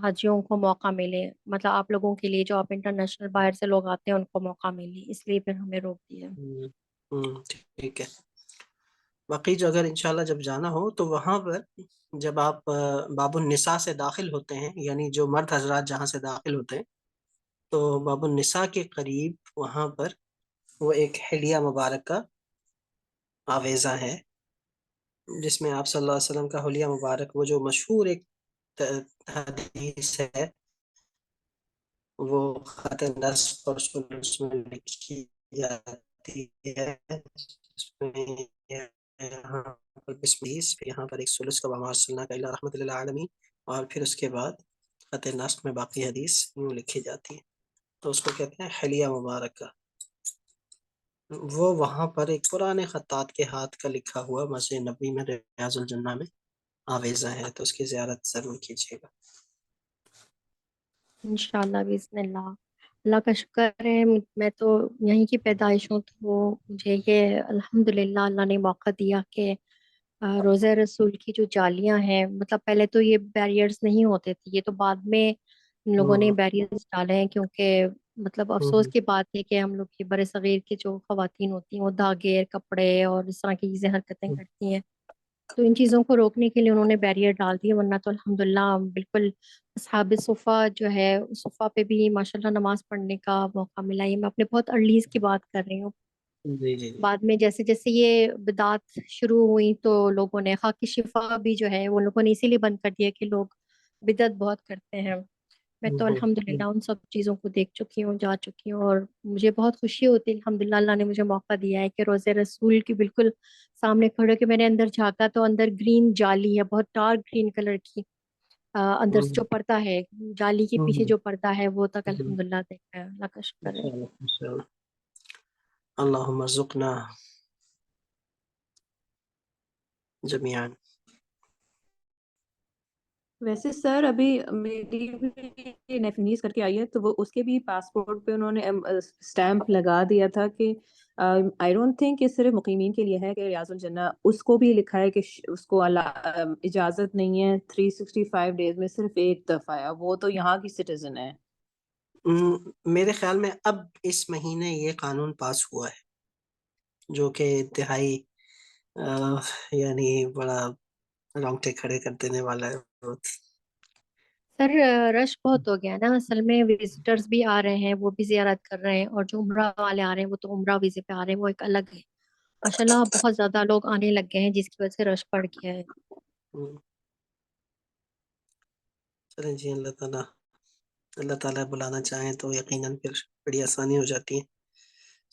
हाजियों को मौका मिले। मतलब आप लोगों के लिए, जो आप इंटरनेशनल बाहर से लोग आते हैं, उनको मौका मिले, इसलिए फिर हमें रोक दिया। ठीक है। बाकी जो अगर इंशाल्लाह जब जाना हो तो वहां पर जब आप बाबुन निसा से दाखिल होते हैं, यानी जो मर्द हजरात जहाँ से दाखिल होते हैं, तो बाबुन निसा के करीब वहां पर वो एक हिलिया मुबारक का आवेजा है, जिसमें आप सल्लल्लाहु अलैहि वसल्लम का हुलिया मुबारक, वो जो मशहूर एक हदीस है, वो खत नस्ब और सुलूस में लिखी जाती है। इसमें यहाँ पर बिस्मिल्लाह, फिर यहाँ पर एक सुलूस का वमा अरसलनाक इल्ला रहमतल लिल आलमीन, और फिर उसके बाद खत नस्ब में बाकी हदीस यूँ लिखी जाती है, तो उसको कहते हैं हलिया मुबारक का। वो वहाँ पर एक पुराने खत्तात के हाथ का लिखा हुआ मस्जिद नबी में रियाजुल जन्ना में आवेजा है, तो उसकी ज़ियारत जरूर कीजिएगा। इंशाल्लाह बिस्मिल्लाह। अल्लाह का शुक्र है, मैं तो यहीं की पैदाइश हूँ, तो मुझे ये अल्हम्दुलिल्लाह अल्लाह ने मौका दिया कि रोज़ा रसूल की जो जालियां हैं, मतलब पहले तो ये बैरियर्स नहीं होते थे, ये तो बाद में इन लोगों ने हम्म बैरियर्स डाले हैं, क्योंकि मतलब अफसोस हम्म की बात है कि हम लोग की बड़े सगीर की जो खवातीन होती हैं, वो धागे, कपड़े और इस तरह की चीजें हरकतें हम्म करती हैं। तो इन चीज़ों को रोकने के लिए उन्होंने बैरियर डाल दिए, वरना तो अल्हम्दुलिल्लाह बिल्कुल असहाब सुफ़ा जो है, सुफ़ा पे भी माशाल्लाह नमाज पढ़ने का मौका मिला। ये मैं अपने बहुत अर्लीज की बात कर रही हूँ। जी जी जी। बाद में जैसे जैसे ये बिदात शुरू हुई, तो लोगों ने खाकी शिफा भी जो है वो लोगों ने इसीलिए बंद कर दिया कि लोग बिदत बहुत करते हैं। मैं तो हम्म। अल्हम्दुलिल्लाह उन सब चीज़ों को देख चुकी हूँ, जा चुकी हूँ, और मुझे बहुत खुशी होती है। अल्हम्दुलिल्लाह अल्लाह ने मुझे मौका दिया है कि रोज़े रसूल की बिल्कुल सामने खड़े होकर मैंने अंदर झांका, तो अंदर ग्रीन जाली है, बहुत डार्क ग्रीन कलर की। अंदर से हम्म जो पर्दा है, जाली के पीछे हम्म जो पर्दा है, वो तक हम्म। अल्हम्दुलिल्लाह देखा है। अल्लाह का शुक्र है। इंशाअल्लाह इंशाअल्लाह। अल्लाहुम्मा ज़ुक़ना जमीअन। वैसे सर अभी मेरी भी नेफनीस करके आई है, तो वो उसके भी पासपोर्ट पे उन्होंने स्टैंप लगा दिया था कि आई डोंट थिंक ये सिर्फ मुकीमीन के लिए है कि रियाजुल जन्ना, उसको भी लिखा है कि उसको इजाजत नहीं है 365 डेज में सिर्फ एक दफा है, वो तो यहाँ की सिटीजन है। मेरे ख्याल में अब इस महीने ये कानून पास हुआ है, जो कि इंतहाई अ, यानी बड़ा रोंगटे खड़े कर देने वाला है बहुत। सर रश बहुत हो गया ना, असल में विजिटर्स भी आ रहे हैं, वो भी जियारत कर रहे हैं, और जो उम्रा वाले आ रहे हैं वो तो उम्रा वीजे पे आ रहे हैं, वो एक अलग है। माशाल्लाह बहुत ज्यादा लोग आने लग गए हैं, जिसकी वजह से रश बढ़ गया है। हम्म, चलें जी, अल्लाह ताला बुलाना चाहें तो यकीनन फिर बड़ी आसानी हो जाती है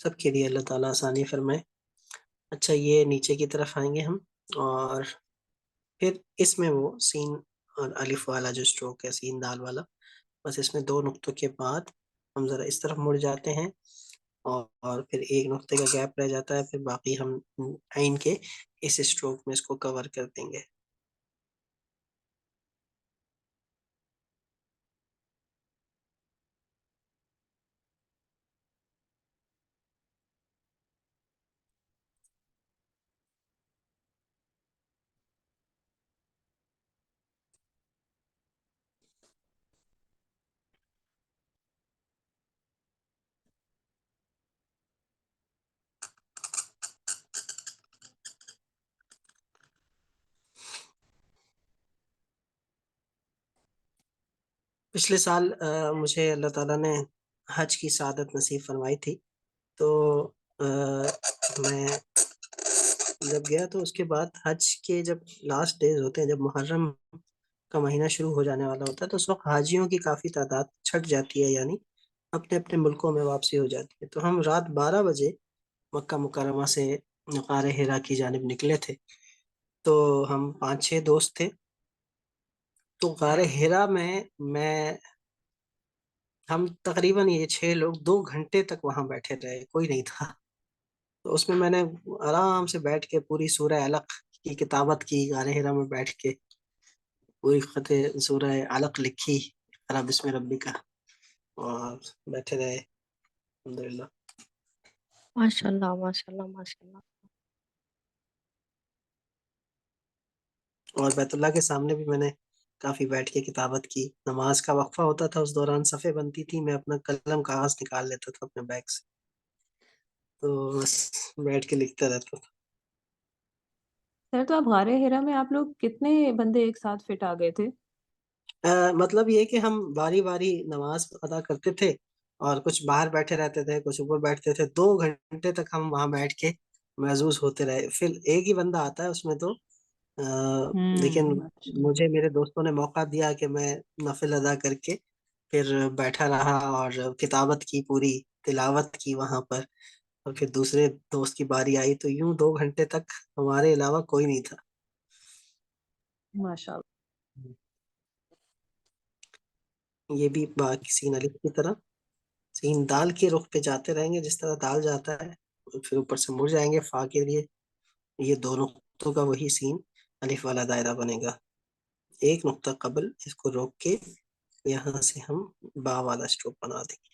सबके लिए, अल्लाह ताला आसानी फरमाए। अच्छा, ये नीचे की तरफ आएंगे हम, और फिर इसमें वो सीन और अलिफ वाला जो स्ट्रोक है, सीन दाल वाला, बस इसमें दो नुक्तों के बाद हम जरा इस तरफ मुड़ जाते हैं, और फिर एक नुक्ते का गैप रह जाता है, फिर बाकी हम आइन के इस स्ट्रोक में इसको कवर कर देंगे। पिछले साल मुझे अल्लाह ताला ने हज की सादत नसीब फरमाई थी। तो मैं जब गया तो उसके बाद हज के जब लास्ट डेज होते हैं, जब मुहर्रम का महीना शुरू हो जाने वाला होता है, तो उस वक्त हाजियों की काफ़ी तादाद छट जाती है, यानी अपने अपने मुल्कों में वापसी हो जाती है। तो हम रात 12 बजे मक्का मुकर्रमा से गारे हिरा की जानिब निकले थे। तो हम 5-6 दोस्त थे। तो गारे हिरा में मैं हम तकरीबन ये 6 लोग 2 घंटे तक वहां बैठे रहे, कोई नहीं था। तो उसमें मैंने आराम से बैठ के पूरी सूरह अलक की किताबत की, गारे हिरा में बैठ के पूरी खत सूरह अलक लिखी, अला बिस्मि रब्बिका, और बैठे रहे अल्हम्दुलिल्लाह। माशाल्लाह माशाल्लाह माशाल्लाह। और बैतुल्लाह के सामने भी मैंने काफी बैठ के किताबत की। नमाज का वक्फा होता था, उस दौरान सफ़े बनती थी, मैं अपना कलम कागज निकाल लेता था अपने बैग से, तो बस बैठ के लिखता रहता था। सर, तो आप गारे हिरा में आप लोग कितने बंदे एक साथ फिट आ गए थे? मतलब ये कि हम बारी बारी नमाज अदा करते थे, और कुछ बाहर बैठे रहते थे, कुछ ऊपर बैठते थे। 2 घंटे तक हम वहां बैठ के महजूस होते रहे। फिर एक ही बंदा आता है उसमें तो, लेकिन अच्छा। मुझे मेरे दोस्तों ने मौका दिया कि मैं नफिल अदा करके फिर बैठा रहा और किताबत की, पूरी तिलावत की वहां पर। और फिर दूसरे दोस्त की बारी आई, तो यूं 2 घंटे तक हमारे अलावा कोई नहीं था। माशाल्लाह। ये भी बाकी सीन अलिफ की तरह, सीन दाल के रुख पे जाते रहेंगे जिस तरह दाल जाता है, फिर ऊपर से मुड़ जाएंगे फा के लिए। ये दो नुक्तों का वही सीन अलिफ वाला दायरा बनेगा। एक नुक्ता कबल इसको रोक के यहाँ से हम बा वाला स्ट्रोक बना देंगे।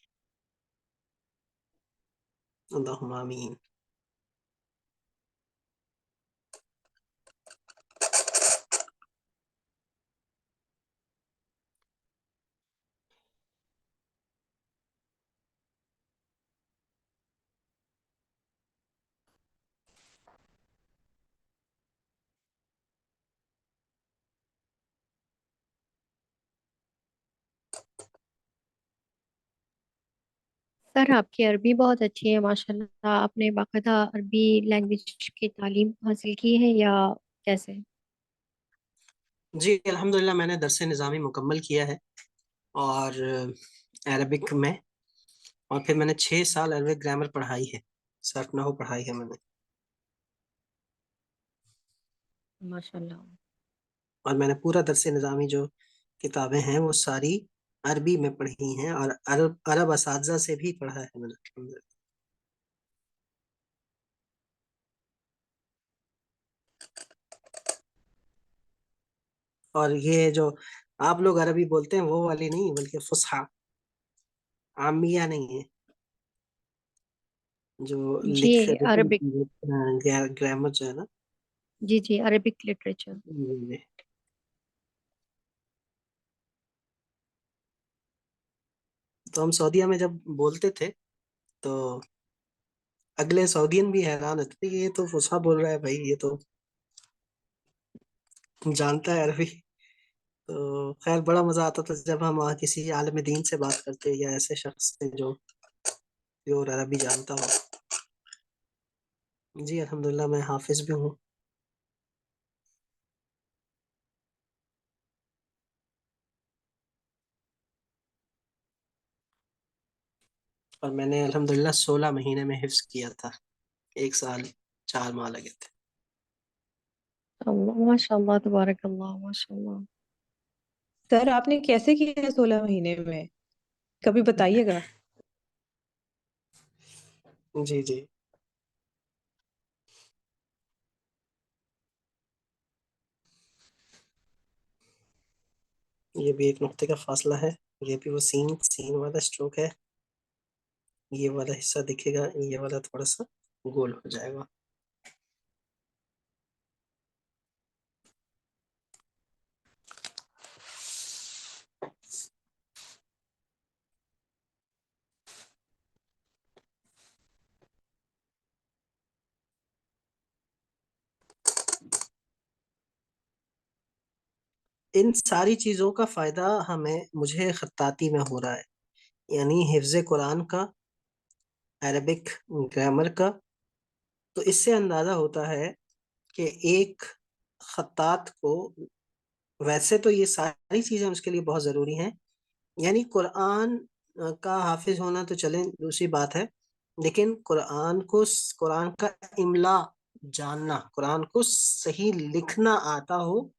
अल्लाहुम्मा आमीन। सर आपकी अरबी बहुत अच्छी है माशाल्लाह। आपने बाकायदा अरबी लैंग्वेज की तालीम हासिल की है या कैसे? जी अल्हम्दुलिल्लाह, मैंने दरस निज़ामी मुकम्मल किया है, और अरबिक में। और फिर मैंने 6 साल अरबिक ग्रामर पढ़ाई है, सर्फ नहू पढ़ाई है मैंने। माशाल्लाह। और मैंने पूरा दरस निज़ामी जो किताबें हैं वो सारी अरबी में पढ़ी हैं, और अरब अरब असातिज़ा से भी पढ़ा है मैंने। और ये जो आप लोग अरबी बोलते हैं वो वाली नहीं, बल्कि फुसहा, आमिया नहीं है, जो जी लिख रिटन अरबिक। ग्रामर जो है ना। जी जी अरबिक लिटरेचर। जी। तो हम सऊदीया में जब बोलते थे, तो अगले सऊदीयन भी हैरान होते थे कि ये तो फुसहा बोल रहा है भाई, ये तो जानता है अरबी। तो खैर बड़ा मजा आता था जब हम वहाँ किसी आलिम दीन से बात करते, या ऐसे शख्स से जो प्योर अरबी जानता हो। जी अल्हम्दुलिल्लाह, मैं हाफिज भी हूँ। और मैंने अल्हम्दुलिल्लाह 16 महीने में हिफ्स किया था, 1 साल 4 माह लगे थे। माशाल्लाह तबारकल्लाह माशाल्लाह। सर, आपने कैसे किया 16 महीने में? कभी बताइएगा। जी जी। ये भी एक नुक्ते का फासला है, ये भी वो सीन सीन वाला स्ट्रोक है। ये वाला हिस्सा दिखेगा, ये वाला थोड़ा सा गोल हो जाएगा। इन सारी चीजों का फायदा मुझे खत्ताती में हो रहा है, यानी हिफ्ज कुरान का, अरबिक ग्रामर का। तो इससे अंदाजा होता है कि एक खत्तात को, वैसे तो ये सारी चीजें उसके लिए बहुत जरूरी हैं, यानी कुरान का हाफिज होना तो चले दूसरी बात है, लेकिन कुरान का इमला जानना, कुरान को सही लिखना आता हो,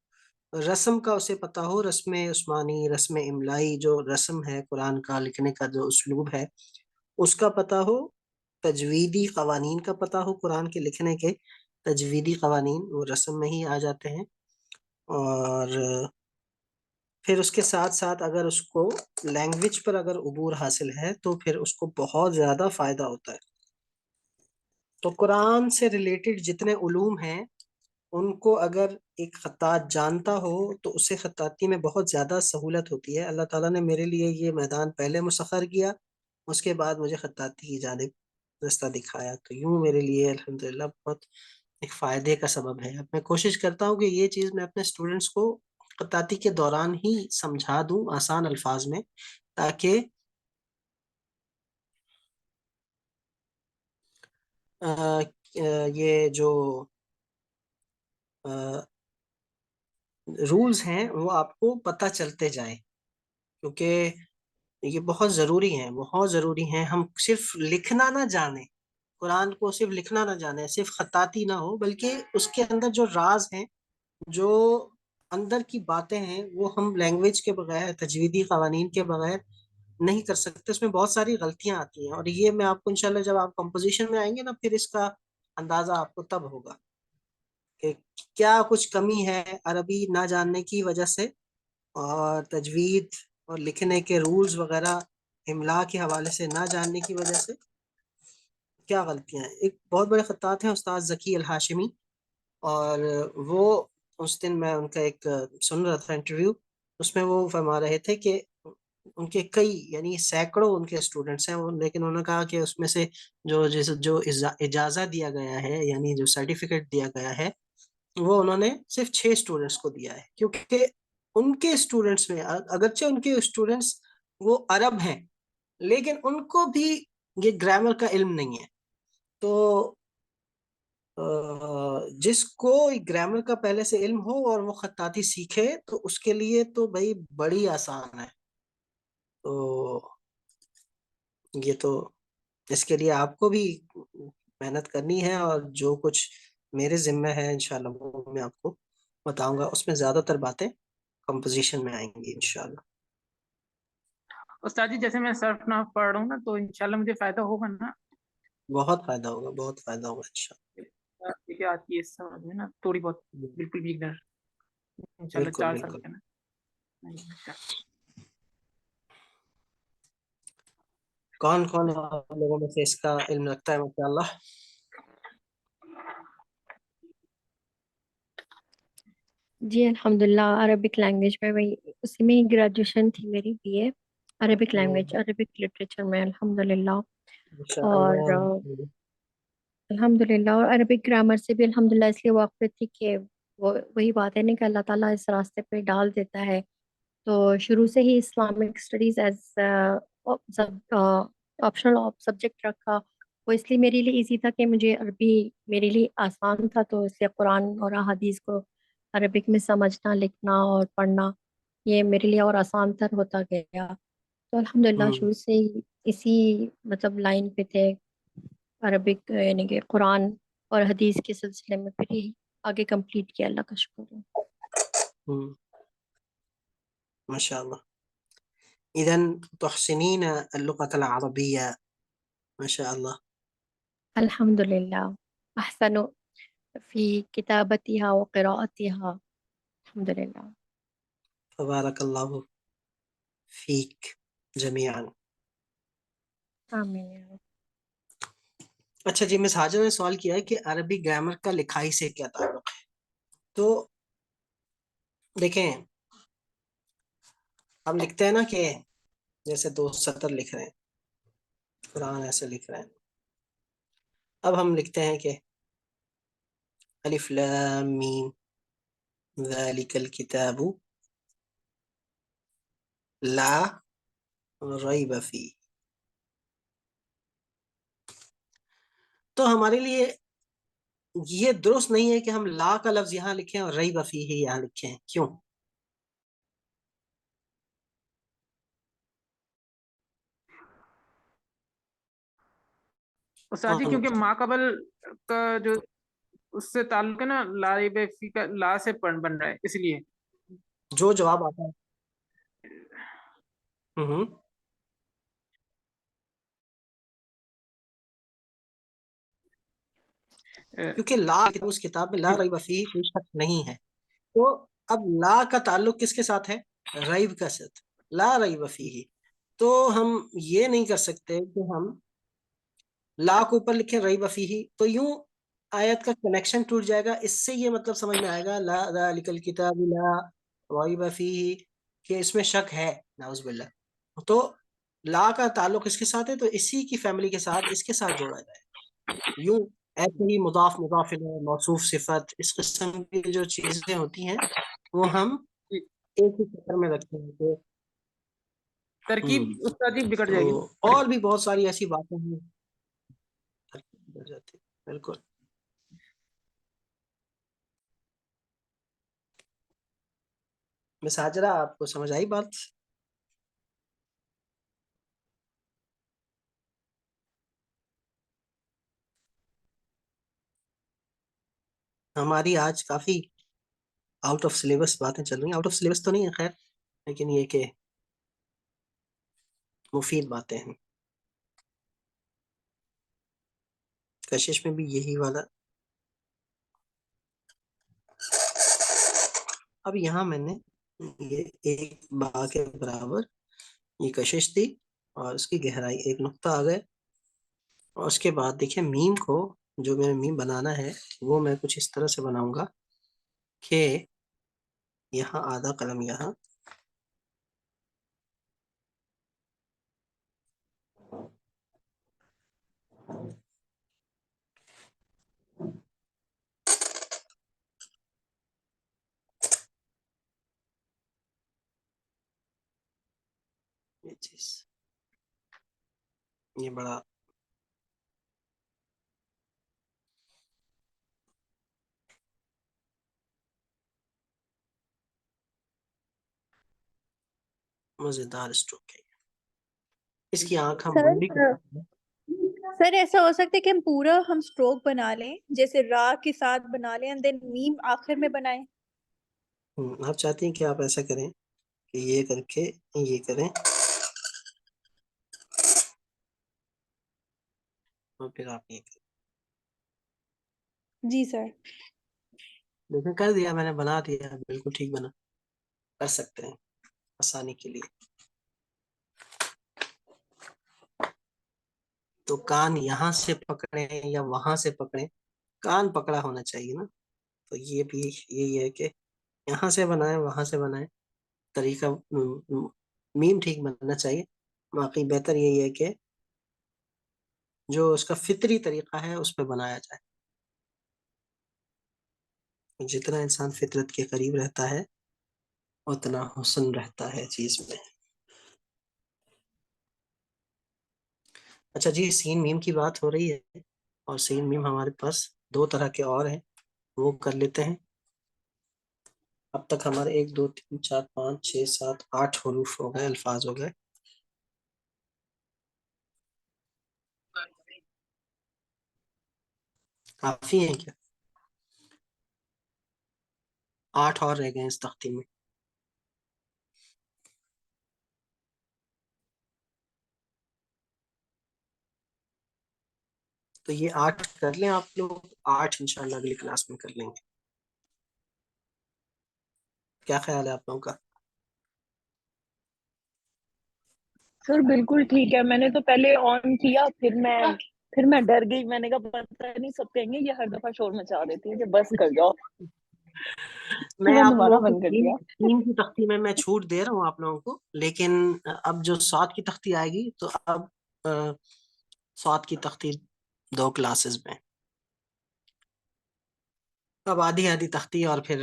रस्म का उसे पता हो, रस्म उस्मानी, रस्म इमलाई, जो रस्म है कुरान का लिखने का, जो उसलूब है उसका पता हो, तजवीदी कवानीन का पता हो, कुरान के लिखने के तजवीदी कवानीन वो रस्म में ही आ जाते हैं। और फिर उसके साथ साथ अगर उसको लैंग्वेज पर अगर उबूर हासिल है तो फिर उसको बहुत ज़्यादा फ़ायदा होता है। तो कुरान से रिलेटेड जितने उलूम हैं उनको अगर एक खत्तात जानता हो तो उससे खत्ताती में बहुत ज़्यादा सहूलत होती है। अल्लाह ताला ने मेरे लिए ये मैदान पहले मुसख्खर किया, उसके बाद मुझे खत्ताती की जानिब रास्ता दिखाया। तो यूं मेरे लिए अल्हम्दुलिल्लाह बहुत एक फ़ायदे का सबब है। अब मैं कोशिश करता हूँ कि ये चीज़ मैं अपने स्टूडेंट्स को खत्ताती के दौरान ही समझा दूं आसान अल्फाज में, ताकि ये जो रूल्स हैं वो आपको पता चलते जाएं, क्योंकि ये बहुत ज़रूरी हैं, बहुत ज़रूरी हैं। हम सिर्फ लिखना ना जाने, कुरान को सिर्फ लिखना ना जाने, सिर्फ खत्ताती ना हो, बल्कि उसके अंदर जो राज हैं, जो अंदर की बातें हैं, वो हम लैंग्वेज के बगैर, तजवीदी कवानीन के बगैर नहीं कर सकते। उसमें बहुत सारी गलतियां आती हैं, और ये मैं आपको इंशाल्लाह जब आप कंपोजिशन में आएंगे ना, फिर इसका अंदाजा आपको तब होगा कि क्या कुछ कमी है अरबी ना जानने की वजह से, और तजवीद और लिखने के रूल्स वगैरह इमला के हवाले से ना जानने की वजह से क्या गलतियां हैं। एक बहुत बड़े खत्तात हैं उस्ताद जकी अल हाशिमी, और वो, उस दिन मैं उनका एक सुन रहा था इंटरव्यू, उसमें वो फरमा रहे थे कि उनके कई यानी सैकड़ों उनके स्टूडेंट्स हैं वो, लेकिन उन्होंने कहा कि उसमें से जो इजाज़ा दिया गया है, यानी जो सर्टिफिकेट दिया गया है, वो उन्होंने सिर्फ 6 स्टूडेंट्स को दिया है, क्योंकि उनके स्टूडेंट्स में अगरचे उनके स्टूडेंट्स वो अरब हैं, लेकिन उनको भी ये ग्रामर का इल्म नहीं है। तो जिसको ग्रामर का पहले से इल्म हो और वो खत्ताती सीखे, तो उसके लिए तो भाई बड़ी आसान है। तो ये तो, इसके लिए आपको भी मेहनत करनी है, और जो कुछ मेरे जिम्मे है इंशाल्लाह वो मैं आपको बताऊंगा। उसमें ज्यादातर बातें कंपोजिशन में आएंगी इंशाल्लाह। उस्ताद जी, जैसे मैं सर्फ ना पढ़ रहा हूँ ना, तो इंशाल्लाह मुझे फायदा होगा ना? बहुत फायदा होगा, बहुत फायदा होगा देखिए, आती है इस समझ में ना थोड़ी बहुत, इंशाल्लाह। बिल्कुल भी इधर, इंशाल्लाह बिल्कुल 4 साल बिल्कुल। का ना। अच्छा। कौन कौन आप लोगों में से इसका इल्म रखता है माशाल्लाह? जी अल्हम्दुलिल्लाह, अरबिक लैंग्वेज में वही, उसी में ही ग्रेजुएशन थी मेरी, BA Arabic language, Arabic literature में अल्हम्दुलिल्लाह। और माशाल्लाह। अल्हम्दुलिल्लाह, और अरबिक ग्रामर से भी अल्हम्दुलिल्लाह इसलिए वाक़फ़ थी कि वो वही बात है ना कि अल्लाह ताला इस रास्ते पे डाल देता है। तो शुरू से ही Islamic studies as optional subject रखा। वो इसलिए मेरे लिए इजी था कि मुझे अरबी मेरे लिए आसान था, तो इसलिए कुरान और अहादीस को अरबिक में समझना, लिखना और पढ़ना ये मेरे लिए और आसान तर होता गया। तो अल्हम्दुलिल्लाह हम्म शुरू से ही इसी मतलब लाइन पे थे, अरबिक यानी कि कुरान और हदीस के सिलसिले में फिर ही आगे कंप्लीट किया, अल्लाह का शुक्र है। हम्म। माशाल्लाह। इधन तुहसिनीन अल-लुग़त अल-अरबिय्या, माशाल्लाह। अल्हम्दुलिल्लाह अहसनु फी किताबतिहा व क़िराअतिहा अल्हम्दुलिल्लाह। फबारकल्लाहु फीक जमीअन। आमीन या रब। अच्छा जी, मिस हाजिर ने सवाल किया है कि अरबी ग्रामर का लिखाई से क्या ताल्लुक है। तो देखें, हम लिखते हैं ना कि जैसे 2 सतर लिख रहे हैं, कुरान ऐसे लिख रहे हैं। अब हम लिखते हैं कि अलिफ लाम मीम ज़ालिकल किताबु ला रैब फी। तो हमारे लिए ये दुरुस्त नहीं है कि हम ला का लफ्ज यहाँ लिखें और रैब फी ही यहाँ लिखें। क्यों? उस्ताद जी, कौन क्योंकि बता? माकबल का जो उससे ताल्लुक है ना, ला रिब फी का ला से बन रहा है, इसलिए। जो जवाब आता है। हम्म। क्योंकि ला उस किताब में ला जी। रैब फी कोई शक नहीं है। तो अब ला का ताल्लुक किसके साथ है? रैब का साथ, ला रैब फीही। तो हम ये नहीं कर सकते कि हम ला के ऊपर लिखें रैब फीही, तो यूं आयत का कनेक्शन टूट जाएगा। इससे ये मतलब समझ में आएगा ला ज़ालिकल किताब ला रैब फीही कि इसमें शक है, नाउज़ बिल्लाह। तो ला का ताल्लुक इसके साथ है, तो इसी की फैमिली के साथ इसके साथ जोड़ा जाए। यूं ऐसे ही मुदाफ मुदाफ इलैह मौसूफ सिफत इस किस्म की जो चीजें होती हैं वो हम जी। एक ही चक्कर में रखते हैं। तो तरकीब उस्ताद जी बिगड़ जाएगी। तो और भी बहुत सारी ऐसी बातें हैं हो जाती है। बिल्कुल। मिस हाजरा, आपको समझ आई बात? हमारी आज काफी आउट ऑफ सिलेबस बातें चल रही हैं। आउट ऑफ सिलेबस तो नहीं है खैर, लेकिन ये कि मुफीद बातें हैं। कशिश में भी यही वाला। अब यहाँ मैंने ये एक बा के बराबर ये कशिश दी और उसकी गहराई 1 नुक्ता आ गए। और उसके बाद देखिए मीम को, जो मैंने मीम बनाना है वो मैं कुछ इस तरह से बनाऊंगा कि यहाँ आधा कलम यहाँ, ये चीज, ये बड़ा मजेदार स्ट्रोक है। इसकी आंख हम बंद भी कर सर सकते हैं। सर ऐसा हो सकता है कि हम स्ट्रोक बना लें, जैसे रा के साथ बना लें एंड देन मीम आखिर में बनाएं। आप चाहते हैं कि आप ऐसा करें कि ये करके ये करें और फिर आप ये करें। जी सर। लेकिन कर दिया मैंने, बना दिया, बिल्कुल ठीक बना। कर सकते हैं आसानी के लिए। तो कान यहाँ से पकड़े या वहां से पकड़े, कान पकड़ा होना चाहिए ना। तो ये भी यही है कि यहाँ से बनाए वहां से बनाए, तरीका मीम ठीक बनना चाहिए। बाकी बेहतर यही है कि जो उसका फितरी तरीका है उस पर बनाया जाए। जितना इंसान फितरत के करीब रहता है उतना हुस्न रहता है चीज में। अच्छा जी, सीन मीम की बात हो रही है और सीन मीम हमारे पास 2 तरह के और हैं, वो कर लेते हैं। अब तक हमारे 1 2 3 4 5 6 7 8 हरूफ हो गए, अल्फाज हो गए। काफी हैं क्या? 8 और रह गए इस तख्ती में। तो ये 8 कर लें आप लोग, 8 इंशाल्लाह अगली क्लास में कर लेंगे। क्या ख्याल है आप लोगों का? सर बिल्कुल ठीक है। मैंने तो पहले ऑन किया, फिर मैं डर गई। मैंने कहा पता नहीं, सब कहेंगे ये हर दफा शोर मचा देती है, कि बस कर जाओ। तो मैं मैंने आप दोबारा लोगों को बंद कर दिया। 3 की तख्ती में मैं छूट दे रहा हूँ आप लोगों को, लेकिन अब जो 7 की तख्ती आएगी तो अब 7 की तख्ती 2 क्लासेस में, अब आधी आधी तख्ती, और फिर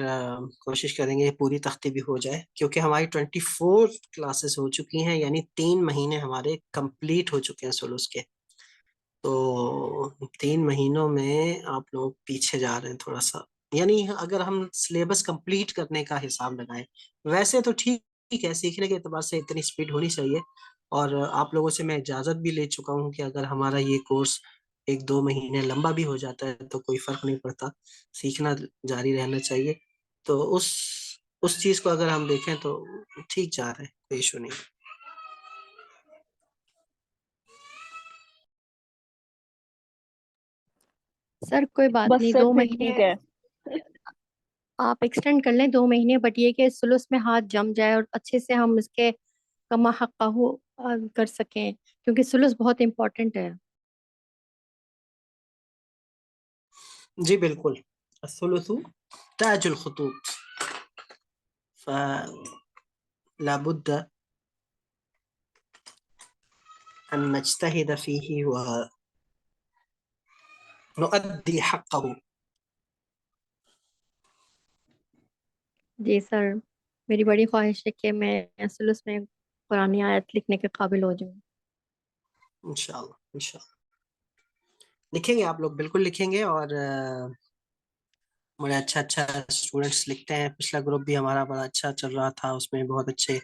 कोशिश करेंगे पूरी तख्ती भी हो जाए, क्योंकि हमारी 24 क्लासेस हो चुकी हैं, यानी 3 महीने हमारे कंप्लीट हो चुके हैं सुलूस के। तो 3 महीनों में आप लोग पीछे जा रहे हैं थोड़ा सा, यानी अगर हम सिलेबस कंप्लीट करने का हिसाब लगाएं, वैसे तो ठीक ठीक है, सीखने के एतबार से इतनी स्पीड होनी चाहिए। और आप लोगों से मैं इजाज़त भी ले चुका हूँ कि अगर हमारा ये कोर्स 1-2 महीने लंबा भी हो जाता है तो कोई फ़र्क नहीं पड़ता, सीखना जारी रहना चाहिए। तो उस चीज़ को अगर हम देखें तो ठीक जा रहे हैं, कोई इशू नहीं। सर कोई बात बस नहीं, सर दो फिर महीने ठीक है। आप एक्सटेंड कर लें 2 महीने, बट ये कि सुलूस में हाथ जम जाए और अच्छे से हम इसके कमा हक़्क़हू कर सकें, क्योंकि सुलूस बहुत इम्पोर्टेंट है। जी बिल्कुल, असुलुसु ताजुल खुतूत, फला बुद्द अन नज्तहिद फीही व नुअद्दी हक़्क़हू। जी सर, मेरी बड़ी ख्वाहिश है कि मैं सुलूस में कुरानी आयत लिखने के काबिल हो जाऊँ। इंशाल्लाह इंशाल्लाह लिखेंगे, आप लोग बिल्कुल लिखेंगे। और बड़े अच्छा अच्छा स्टूडेंट्स लिखते हैं, पिछला ग्रुप भी हमारा बड़ा अच्छा चल रहा था, उसमें बहुत अच्छे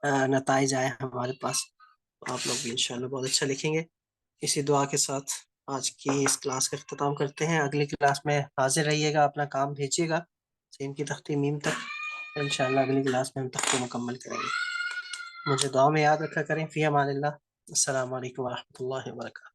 नताइज आए हमारे पास। तो आप लोग भी इंशाल्लाह बहुत अच्छा लिखेंगे। इसी दुआ के साथ आज की इस क्लास का अख्ताम करते हैं। अगली क्लास में हाजिर रहिएगा, अपना काम भेजिएगा सीन की तख्ती मीम तक। इंशाल्लाह अगली क्लास में हम तख्ती मुकम्मल करेंगे। मुझे दुआ में याद रखा करें। फ़ी अमानिल्लाह। अस्सलामु अलैकुम व रहमतुल्लाहि व बरकातहू।